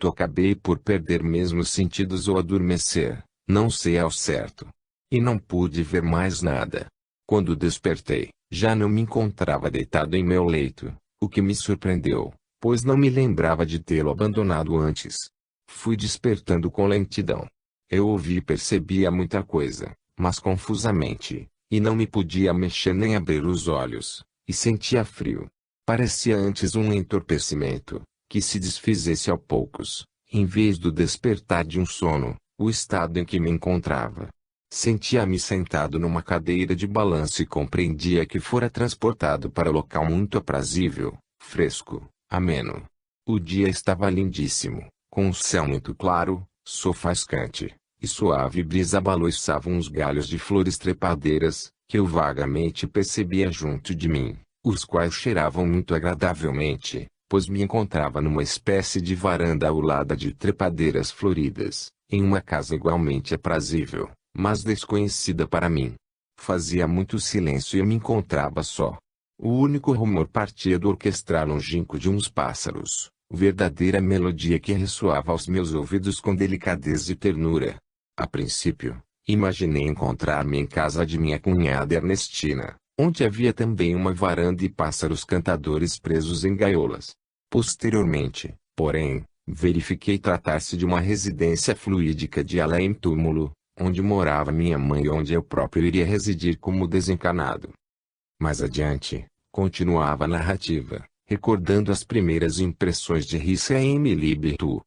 Acabei por perder mesmo os sentidos ou adormecer, não sei ao certo. E não pude ver mais nada. Quando despertei, já não me encontrava deitado em meu leito, o que me surpreendeu, pois não me lembrava de tê-lo abandonado antes. Fui despertando com lentidão. Eu ouvi e percebia muita coisa, mas confusamente, e não me podia mexer nem abrir os olhos, e sentia frio. Parecia antes um entorpecimento, que se desfizesse aos poucos, em vez do despertar de um sono, o estado em que me encontrava. Sentia-me sentado numa cadeira de balanço e compreendia que fora transportado para local muito aprazível, fresco, ameno. O dia estava lindíssimo, com um céu muito claro, sofiscante, e suave brisa balouçava uns galhos de flores trepadeiras, que eu vagamente percebia junto de mim, os quais cheiravam muito agradavelmente, pois me encontrava numa espécie de varanda aulada de trepadeiras floridas, em uma casa igualmente aprazível, mas desconhecida para mim. Fazia muito silêncio e eu me encontrava só. O único rumor partia do orquestrar longínquo de uns pássaros, verdadeira melodia que ressoava aos meus ouvidos com delicadeza e ternura. A princípio, imaginei encontrar-me em casa de minha cunhada Ernestina, onde havia também uma varanda e pássaros cantadores presos em gaiolas. Posteriormente, porém, verifiquei tratar-se de uma residência fluídica de além-túmulo, onde morava minha mãe e onde eu próprio iria residir como desencarnado. Mais adiante, continuava a narrativa, recordando as primeiras impressões de Rissa M. Libitu.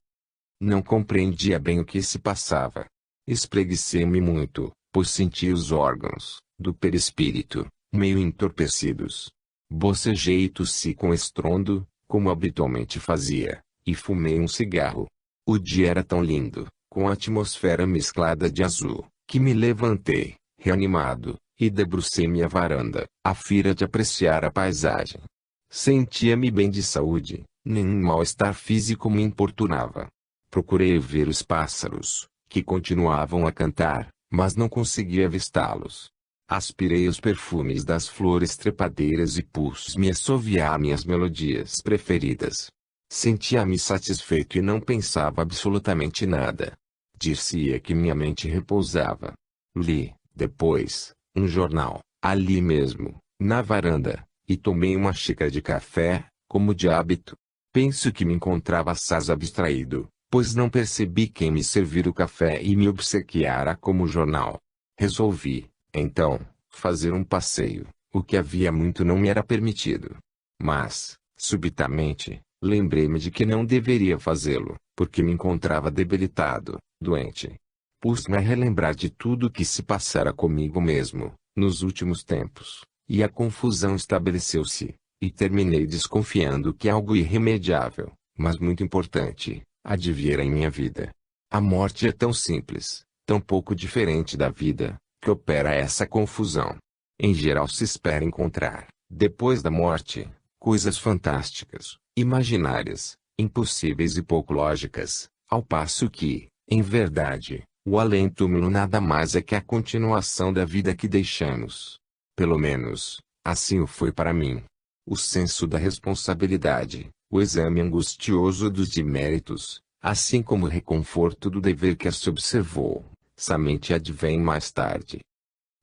Não compreendia bem o que se passava. Espreguicei-me muito, pois sentia os órgãos, do perispírito, meio entorpecidos. Bocejei e tossi com estrondo, como habitualmente fazia, e fumei um cigarro. O dia era tão lindo, com a atmosfera mesclada de azul, que me levantei, reanimado, e debrucei-me à varanda, a fim de apreciar a paisagem. Sentia-me bem de saúde, nenhum mal-estar físico me importunava. Procurei ver os pássaros, que continuavam a cantar, mas não conseguia avistá-los. Aspirei os perfumes das flores trepadeiras e pus-me a assoviar minhas melodias preferidas. Sentia-me satisfeito e não pensava absolutamente nada. Dir-se-ia que minha mente repousava. Li, depois, um jornal, ali mesmo, na varanda, e tomei uma xícara de café, como de hábito. Penso que me encontrava assaz abstraído, pois não percebi quem me servira o café e me obsequiara como jornal. Resolvi, então, fazer um passeio, o que havia muito não me era permitido. Mas, subitamente, lembrei-me de que não deveria fazê-lo, porque me encontrava debilitado, doente. Pus-me a relembrar de tudo o que se passara comigo mesmo, nos últimos tempos, e a confusão estabeleceu-se, e terminei desconfiando que algo irremediável, mas muito importante, adviera em minha vida. A morte é tão simples, tão pouco diferente da vida, que opera essa confusão. Em geral se espera encontrar, depois da morte, coisas fantásticas, imaginárias, impossíveis e pouco lógicas, ao passo que, em verdade, o além-túmulo nada mais é que a continuação da vida que deixamos. Pelo menos, assim o foi para mim. O senso da responsabilidade, o exame angustioso dos deméritos, assim como o reconforto do dever que se observou, somente advém mais tarde.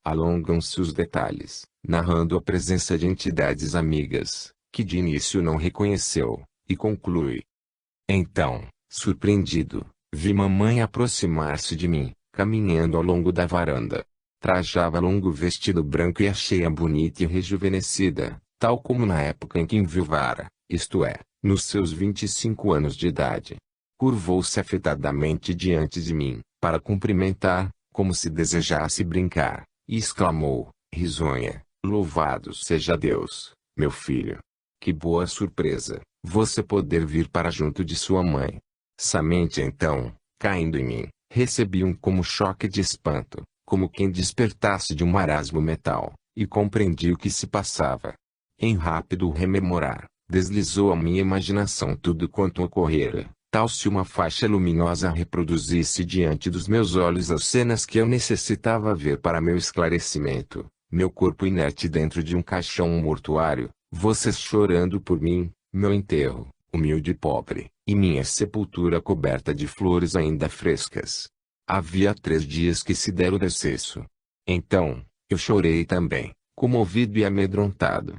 Alongam-se os detalhes, narrando a presença de entidades amigas, que de início não reconheceu, e conclui. Então, surpreendido, vi mamãe aproximar-se de mim, caminhando ao longo da varanda. Trajava longo vestido branco e achei-a bonita e rejuvenescida, tal como na época em que enviuvara, isto é, nos seus 25 anos de idade. Curvou-se afetadamente diante de mim, para cumprimentar, como se desejasse brincar, e exclamou, risonha, louvado seja Deus, meu filho. Que boa surpresa, você poder vir para junto de sua mãe. Somente então, caindo em mim, recebi um como choque de espanto, como quem despertasse de um marasmo mental, e compreendi o que se passava. Em rápido rememorar, deslizou a minha imaginação tudo quanto ocorrera, tal se uma faixa luminosa reproduzisse diante dos meus olhos as cenas que eu necessitava ver para meu esclarecimento, meu corpo inerte dentro de um caixão mortuário, vocês chorando por mim, meu enterro, humilde e pobre, e minha sepultura coberta de flores ainda frescas. Havia 3 dias que se dera o decesso. Então, eu chorei também, comovido e amedrontado.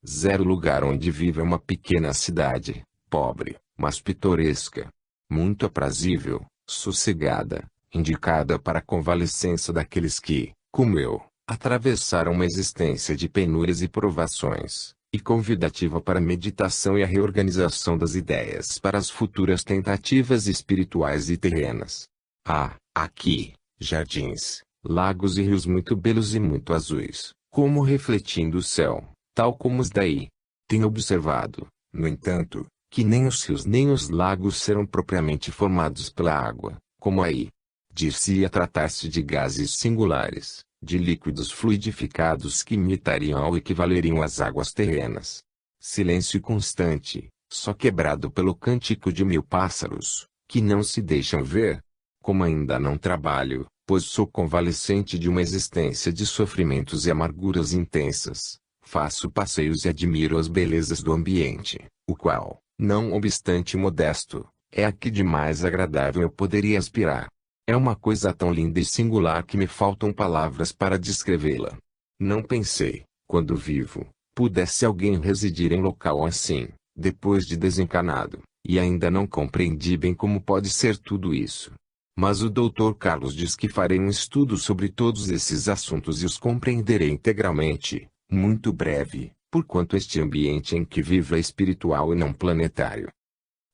Zero lugar onde vive uma pequena cidade, pobre, mas pitoresca. Muito aprazível, sossegada, indicada para a convalescença daqueles que, como eu, atravessaram uma existência de penúrias e provações, e convidativa para a meditação e a reorganização das ideias para as futuras tentativas espirituais e terrenas. Há, aqui, jardins, lagos e rios muito belos e muito azuis, como refletindo o céu, tal como os daí. Tenho observado, no entanto, que nem os rios nem os lagos serão propriamente formados pela água, como aí. Dir-se-ia tratar-se de gases singulares, de líquidos fluidificados que imitariam ou equivaleriam às águas terrenas. Silêncio constante, só quebrado pelo cântico de 1000 pássaros, que não se deixam ver. Como ainda não trabalho, pois sou convalescente de uma existência de sofrimentos e amarguras intensas, faço passeios e admiro as belezas do ambiente, o qual, não obstante modesto, é a que de mais agradável eu poderia aspirar. É uma coisa tão linda e singular que me faltam palavras para descrevê-la. Não pensei, quando vivo, pudesse alguém residir em local assim, depois de desencarnado, e ainda não compreendi bem como pode ser tudo isso. Mas o Dr. Carlos diz que farei um estudo sobre todos esses assuntos e os compreenderei integralmente, muito breve, porquanto este ambiente em que vivo é espiritual e não planetário.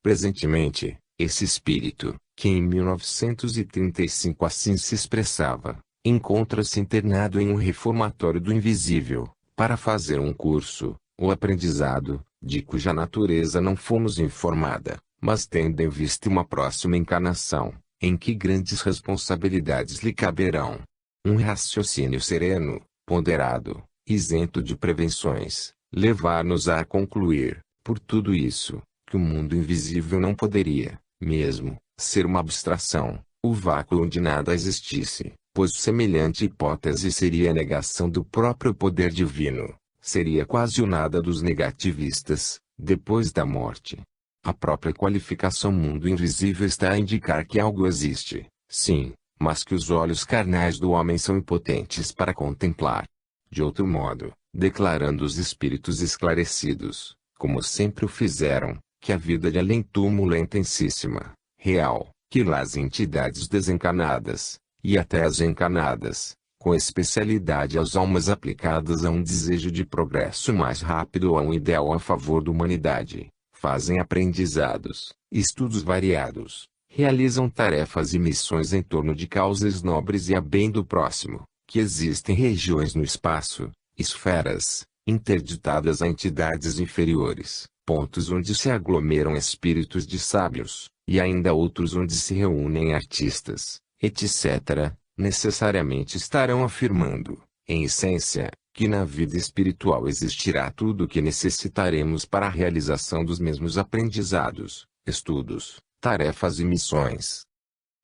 Presentemente, esse espírito, que em 1935 assim se expressava, encontra-se internado em um reformatório do invisível, para fazer um curso, ou aprendizado, de cuja natureza não fomos informada, mas tendo em vista uma próxima encarnação, em que grandes responsabilidades lhe caberão. Um raciocínio sereno, ponderado, isento de prevenções, levar-nos a concluir, por tudo isso, que o mundo invisível não poderia, mesmo, ser uma abstração, o vácuo onde nada existisse, pois semelhante hipótese seria a negação do próprio poder divino, seria quase o nada dos negativistas, depois da morte. A própria qualificação mundo invisível está a indicar que algo existe, sim, mas que os olhos carnais do homem são impotentes para contemplar. De outro modo, declarando os espíritos esclarecidos, como sempre o fizeram, que a vida de além-túmulo é intensíssima, real, que lá as entidades desencarnadas, e até as encarnadas, com especialidade às almas aplicadas a um desejo de progresso mais rápido ou a um ideal a favor da humanidade, fazem aprendizados, estudos variados, realizam tarefas e missões em torno de causas nobres e a bem do próximo, que existem regiões no espaço, esferas, interditadas a entidades inferiores, pontos onde se aglomeram espíritos de sábios, e ainda outros onde se reúnem artistas, etc., necessariamente estarão afirmando, em essência, que na vida espiritual existirá tudo o que necessitaremos para a realização dos mesmos aprendizados, estudos, tarefas e missões.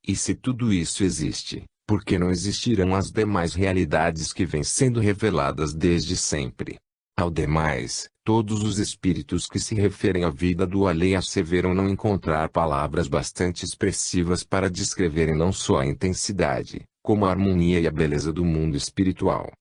E se tudo isso existe, por que não existirão as demais realidades que vêm sendo reveladas desde sempre? Ao demais, todos os espíritos que se referem à vida do além asseveram não encontrar palavras bastante expressivas para descreverem não só a intensidade, como a harmonia e a beleza do mundo espiritual.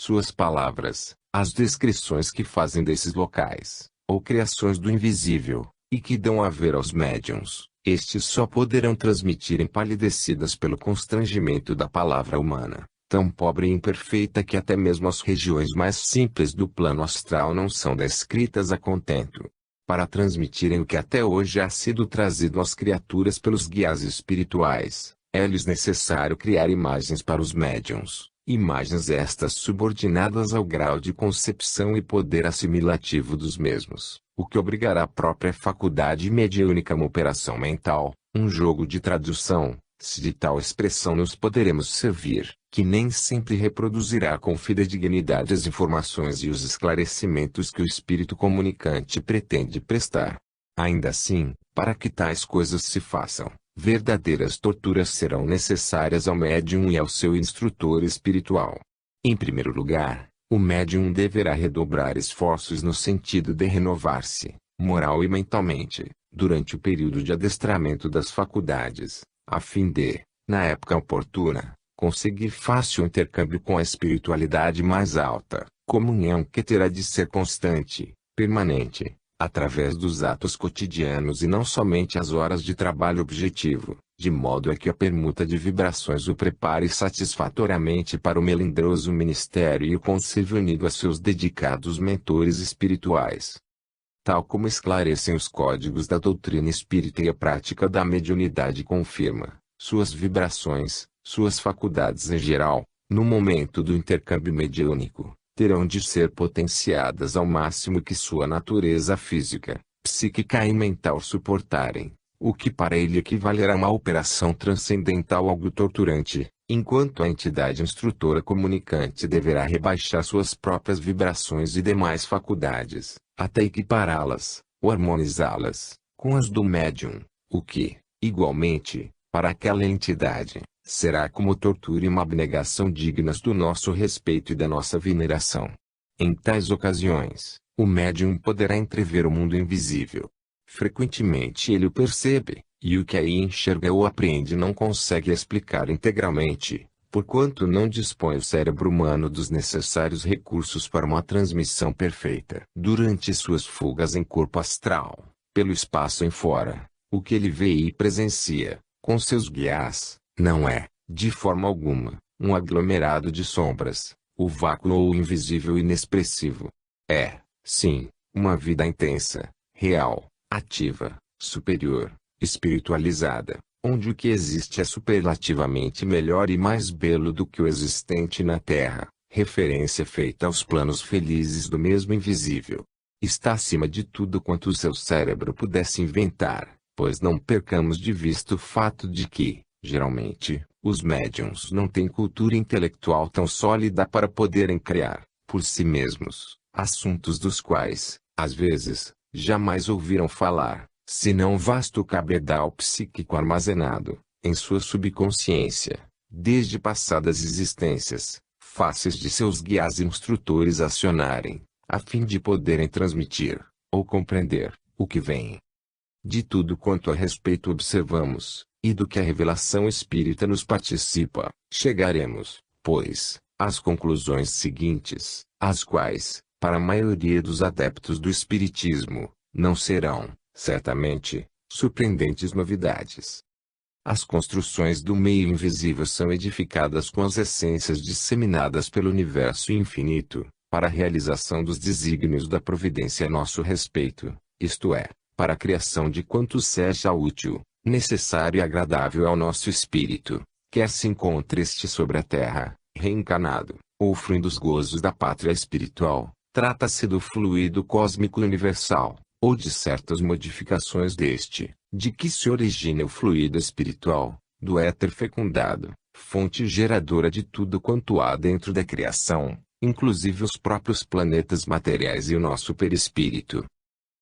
Suas palavras, as descrições que fazem desses locais, ou criações do invisível, e que dão a ver aos médiuns, estes só poderão transmitir empalidecidas pelo constrangimento da palavra humana, tão pobre e imperfeita que até mesmo as regiões mais simples do plano astral não são descritas a contento. Para transmitirem o que até hoje ha sido trazido às criaturas pelos guias espirituais, é-lhes necessário criar imagens para os médiuns, imagens estas subordinadas ao grau de concepção e poder assimilativo dos mesmos, o que obrigará a própria faculdade mediúnica a uma operação mental, um jogo de tradução, se de tal expressão nos poderemos servir, que nem sempre reproduzirá com fidedignidade as informações e os esclarecimentos que o espírito comunicante pretende prestar. Ainda assim, para que tais coisas se façam, verdadeiras torturas serão necessárias ao médium e ao seu instrutor espiritual. Em primeiro lugar, o médium deverá redobrar esforços no sentido de renovar-se, moral e mentalmente, durante o período de adestramento das faculdades, a fim de, na época oportuna, conseguir fácil intercâmbio com a espiritualidade mais alta, comunhão que terá de ser constante, permanente, através dos atos cotidianos e não somente as horas de trabalho objetivo, de modo a que a permuta de vibrações o prepare satisfatoriamente para o melindroso ministério e o conserve unido a seus dedicados mentores espirituais. Tal como esclarecem os códigos da doutrina espírita e a prática da mediunidade confirma, suas vibrações, suas faculdades em geral, no momento do intercâmbio mediúnico, terão de ser potenciadas ao máximo que sua natureza física, psíquica e mental suportarem, o que para ele equivalerá a uma operação transcendental algo torturante, enquanto a entidade instrutora comunicante deverá rebaixar suas próprias vibrações e demais faculdades, até equipará-las, ou harmonizá-las, com as do médium, o que, igualmente, para aquela entidade, será como tortura e uma abnegação dignas do nosso respeito e da nossa veneração. Em tais ocasiões, o médium poderá entrever o mundo invisível. Frequentemente ele o percebe, e o que aí enxerga ou apreende não consegue explicar integralmente, porquanto não dispõe o cérebro humano dos necessários recursos para uma transmissão perfeita. Durante suas fugas em corpo astral, pelo espaço em fora, o que ele vê e presencia, com seus guias, não é, de forma alguma, um aglomerado de sombras, o vácuo ou o invisível inexpressivo. É, sim, uma vida intensa, real, ativa, superior, espiritualizada, onde o que existe é superlativamente melhor e mais belo do que o existente na Terra, referência feita aos planos felizes do mesmo invisível. Está acima de tudo quanto o seu cérebro pudesse inventar, Pois não percamos de vista o fato de que, geralmente, os médiuns não têm cultura intelectual tão sólida para poderem criar, por si mesmos, assuntos dos quais, às vezes, jamais ouviram falar, senão um vasto cabedal psíquico armazenado, em sua subconsciência, desde passadas existências, fáceis de seus guias e instrutores acionarem, a fim de poderem transmitir, ou compreender, o que vem. De tudo quanto a respeito observamos, e do que a revelação espírita nos participa, chegaremos, pois, às conclusões seguintes, as quais, para a maioria dos adeptos do espiritismo, não serão, certamente, surpreendentes novidades. As construções do meio invisível são edificadas com as essências disseminadas pelo universo infinito, para a realização dos desígnios da providência a nosso respeito, isto é, para a criação de quanto seja útil, necessário e agradável ao nosso espírito, quer se encontre este sobre a terra, reencarnado, ou fruindo dos gozos da pátria espiritual, trata-se do fluido cósmico universal, ou de certas modificações deste, de que se origina o fluido espiritual, do éter fecundado, fonte geradora de tudo quanto há dentro da criação, inclusive os próprios planetas materiais e o nosso perispírito.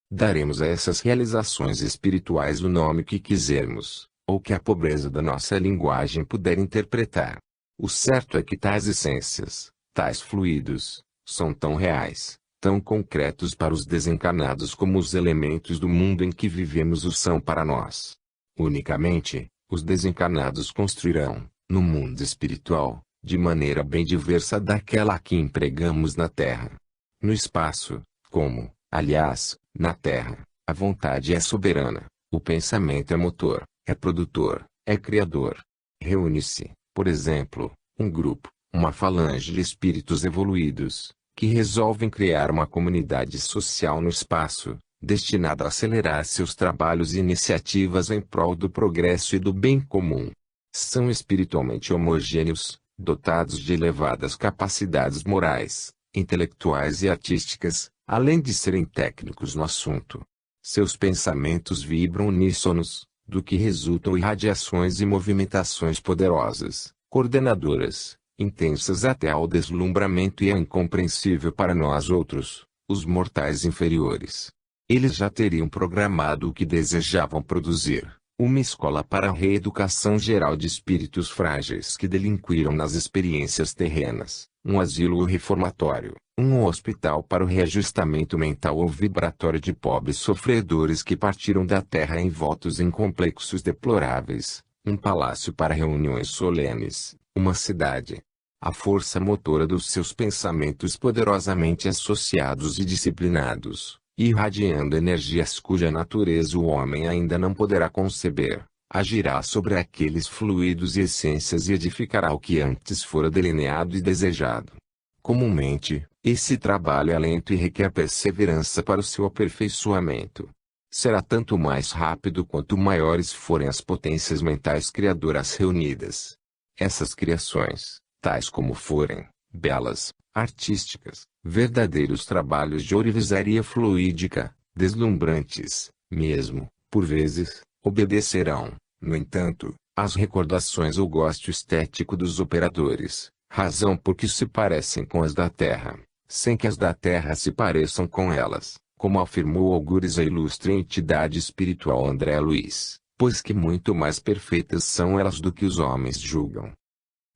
Daremos a essas realizações espirituais o nome que quisermos, ou que a pobreza da nossa linguagem puder interpretar. O certo é que tais essências, tais fluidos, são tão reais, tão concretos para os desencarnados como os elementos do mundo em que vivemos o são para nós. Unicamente, os desencarnados construirão, no mundo espiritual, de maneira bem diversa daquela que empregamos na Terra. No espaço, como, aliás, na Terra, a vontade é soberana, o pensamento é motor, é produtor, é criador. Reúne-se, por exemplo, um grupo, uma falange de espíritos evoluídos, que resolvem criar uma comunidade social no espaço, destinada a acelerar seus trabalhos e iniciativas em prol do progresso e do bem comum. São espiritualmente homogêneos, dotados de elevadas capacidades morais, intelectuais e artísticas, além de serem técnicos no assunto. Seus pensamentos vibram uníssonos, do que resultam irradiações e movimentações poderosas, coordenadoras, intensas até ao deslumbramento e é incompreensível para nós outros, os mortais inferiores. Eles já teriam programado o que desejavam produzir, uma escola para a reeducação geral de espíritos frágeis que delinquiram nas experiências terrenas, um asilo reformatório, um hospital para o reajustamento mental ou vibratório de pobres sofredores que partiram da terra em votos incomplexos deploráveis, um palácio para reuniões solenes, uma cidade. A força motora dos seus pensamentos poderosamente associados e disciplinados, irradiando energias cuja natureza o homem ainda não poderá conceber, agirá sobre aqueles fluidos e essências e edificará o que antes fora delineado e desejado. Comumente, esse trabalho é lento e requer perseverança para o seu aperfeiçoamento. Será tanto mais rápido quanto maiores forem as potências mentais criadoras reunidas. Essas criações, tais como forem, belas, artísticas, verdadeiros trabalhos de ourivesaria fluídica, deslumbrantes, mesmo, por vezes, obedecerão, no entanto, às recordações ou gosto estético dos operadores, razão por que se parecem com as da Terra, sem que as da Terra se pareçam com elas, como afirmou algures a ilustre entidade espiritual André Luiz, pois que muito mais perfeitas são elas do que os homens julgam.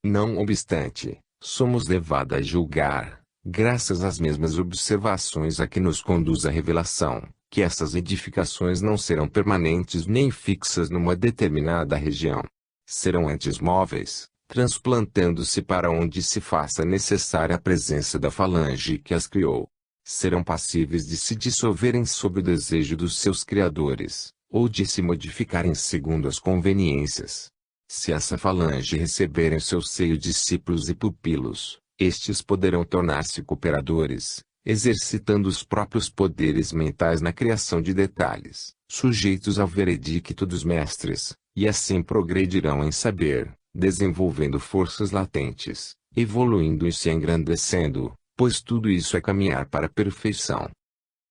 Não obstante, somos levados a julgar, graças às mesmas observações a que nos conduz a revelação, que essas edificações não serão permanentes nem fixas numa determinada região. Serão antes móveis, transplantando-se para onde se faça necessária a presença da falange que as criou. Serão passíveis de se dissolverem sob o desejo dos seus criadores, ou de se modificarem segundo as conveniências. Se essa falange receber em seu seio discípulos e pupilos, estes poderão tornar-se cooperadores, exercitando os próprios poderes mentais na criação de detalhes, sujeitos ao veredicto dos mestres, e assim progredirão em saber, desenvolvendo forças latentes, evoluindo e se engrandecendo, pois tudo isso é caminhar para a perfeição.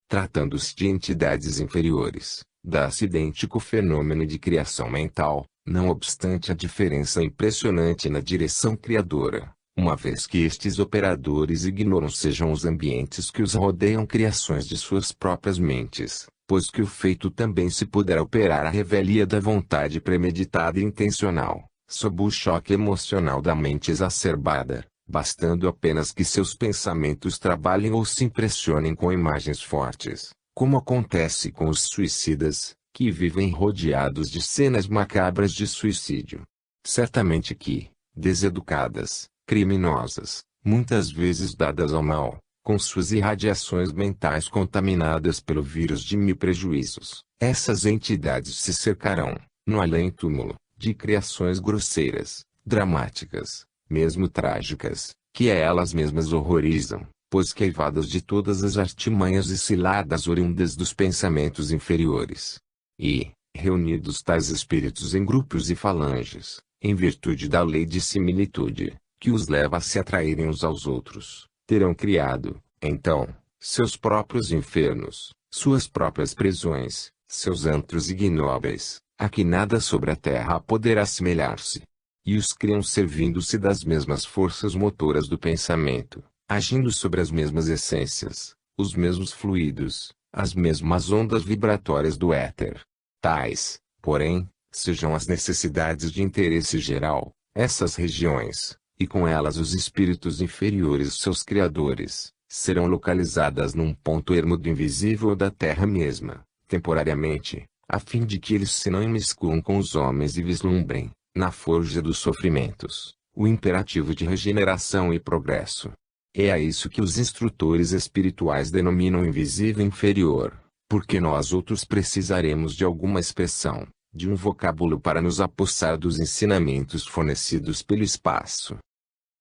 Tratando-se de entidades inferiores, Dá-se idêntico fenômeno de criação mental, não obstante a diferença impressionante na direção criadora, uma vez que estes operadores ignoram sejam os ambientes que os rodeiam criações de suas próprias mentes, pois que o feito também se puder operar à revelia da vontade premeditada e intencional, sob o choque emocional da mente exacerbada, bastando apenas que seus pensamentos trabalhem ou se impressionem com imagens fortes, como acontece com os suicidas, que vivem rodeados de cenas macabras de suicídio. Certamente que, deseducadas, criminosas, muitas vezes dadas ao mal, com suas irradiações mentais contaminadas pelo vírus de mil prejuízos, essas entidades se cercarão, no além-túmulo, de criações grosseiras, dramáticas, mesmo trágicas, que a elas mesmas horrorizam, pois que eivadas de todas as artimanhas e ciladas oriundas dos pensamentos inferiores. E, reunidos tais espíritos em grupos e falanges, em virtude da lei de similitude, que os leva a se atraírem uns aos outros, terão criado, então, seus próprios infernos, suas próprias prisões, seus antros ignóbeis, a que nada sobre a terra poderá assemelhar-se. E os criam servindo-se das mesmas forças motoras do pensamento, agindo sobre as mesmas essências, os mesmos fluidos, as mesmas ondas vibratórias do éter. Tais, porém, sejam as necessidades de interesse geral, essas regiões, e com elas os espíritos inferiores seus criadores, serão localizadas num ponto ermo do invisível da terra mesma, temporariamente, a fim de que eles se não imiscuam com os homens e vislumbrem, na forja dos sofrimentos, o imperativo de regeneração e progresso. É a isso que os instrutores espirituais denominam invisível inferior, porque nós outros precisaremos de alguma expressão, de um vocábulo para nos apossar dos ensinamentos fornecidos pelo espaço.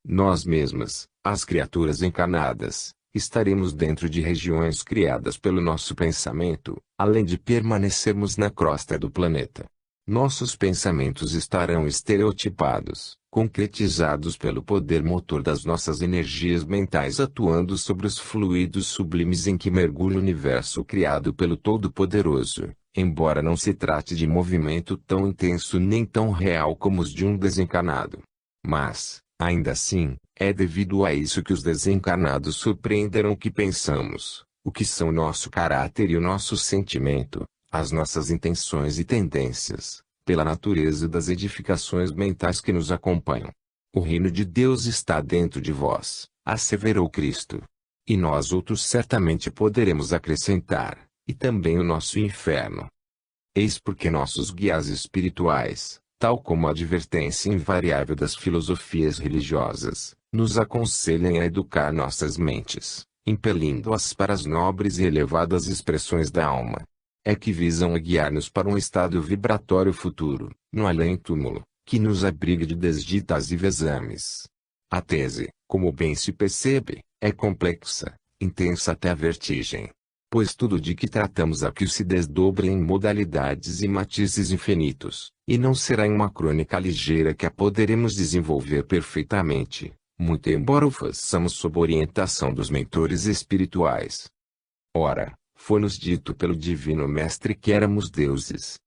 Nós mesmas, as criaturas encarnadas, estaremos dentro de regiões criadas pelo nosso pensamento, além de permanecermos na crosta do planeta. Nossos pensamentos estarão estereotipados, concretizados pelo poder motor das nossas energias mentais atuando sobre os fluidos sublimes em que mergulha o universo criado pelo Todo-Poderoso, embora não se trate de movimento tão intenso nem tão real como os de um desencarnado. Mas, ainda assim, é devido a isso que os desencarnados surpreenderam o que pensamos, o que são nosso caráter e o nosso sentimento, as nossas intenções e tendências, pela natureza das edificações mentais que nos acompanham. O reino de Deus está dentro de vós, asseverou Cristo. E nós outros certamente poderemos acrescentar, e também o nosso inferno. Eis porque nossos guias espirituais, tal como a advertência invariável das filosofias religiosas, nos aconselham a educar nossas mentes, impelindo-as para as nobres e elevadas expressões da alma. É que visam a guiar-nos para um estado vibratório futuro, no além-túmulo, que nos abrigue de desditas e vezames. A tese, como bem se percebe, é complexa, intensa até a vertigem. Pois tudo de que tratamos aqui se desdobra em modalidades e matizes infinitos, e não será em uma crônica ligeira que a poderemos desenvolver perfeitamente, muito embora o façamos sob orientação dos mentores espirituais. Ora, foi-nos dito pelo Divino Mestre que éramos deuses.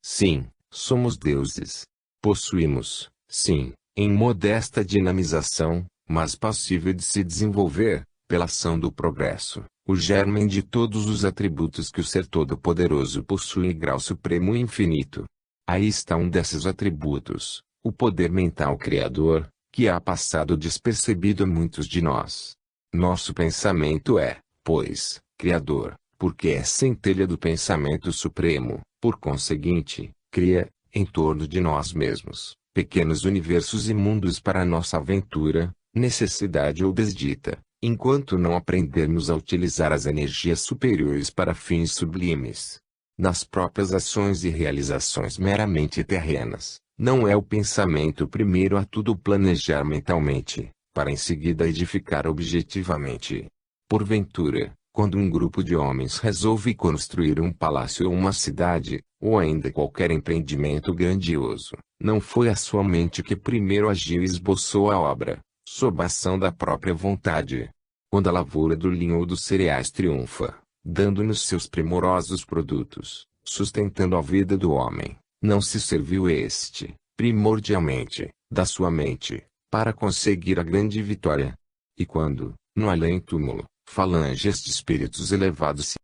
Sim, somos deuses. Possuímos, sim, em modesta dinamização, mas passível de se desenvolver, pela ação do progresso, o germen de todos os atributos que o Ser Todo-Poderoso possui em grau supremo e infinito. Aí está um desses atributos, o poder mental criador, que há passado despercebido a muitos de nós. Nosso pensamento é, pois, criador, porque é centelha do pensamento supremo, por conseguinte, cria, em torno de nós mesmos, pequenos universos e mundos para a nossa aventura, necessidade ou desdita, enquanto não aprendermos a utilizar as energias superiores para fins sublimes. Nas próprias ações e realizações meramente terrenas, não é o pensamento primeiro a tudo planejar mentalmente, para em seguida edificar objetivamente. Porventura, quando um grupo de homens resolve construir um palácio ou uma cidade, ou ainda qualquer empreendimento grandioso, não foi a sua mente que primeiro agiu e esboçou a obra, sob a ação da própria vontade. Quando a lavoura do linho ou dos cereais triunfa, dando-nos seus primorosos produtos, sustentando a vida do homem, não se serviu primordialmente, da sua mente, para conseguir a grande vitória. E quando, no além-túmulo, falanges de espíritos elevados se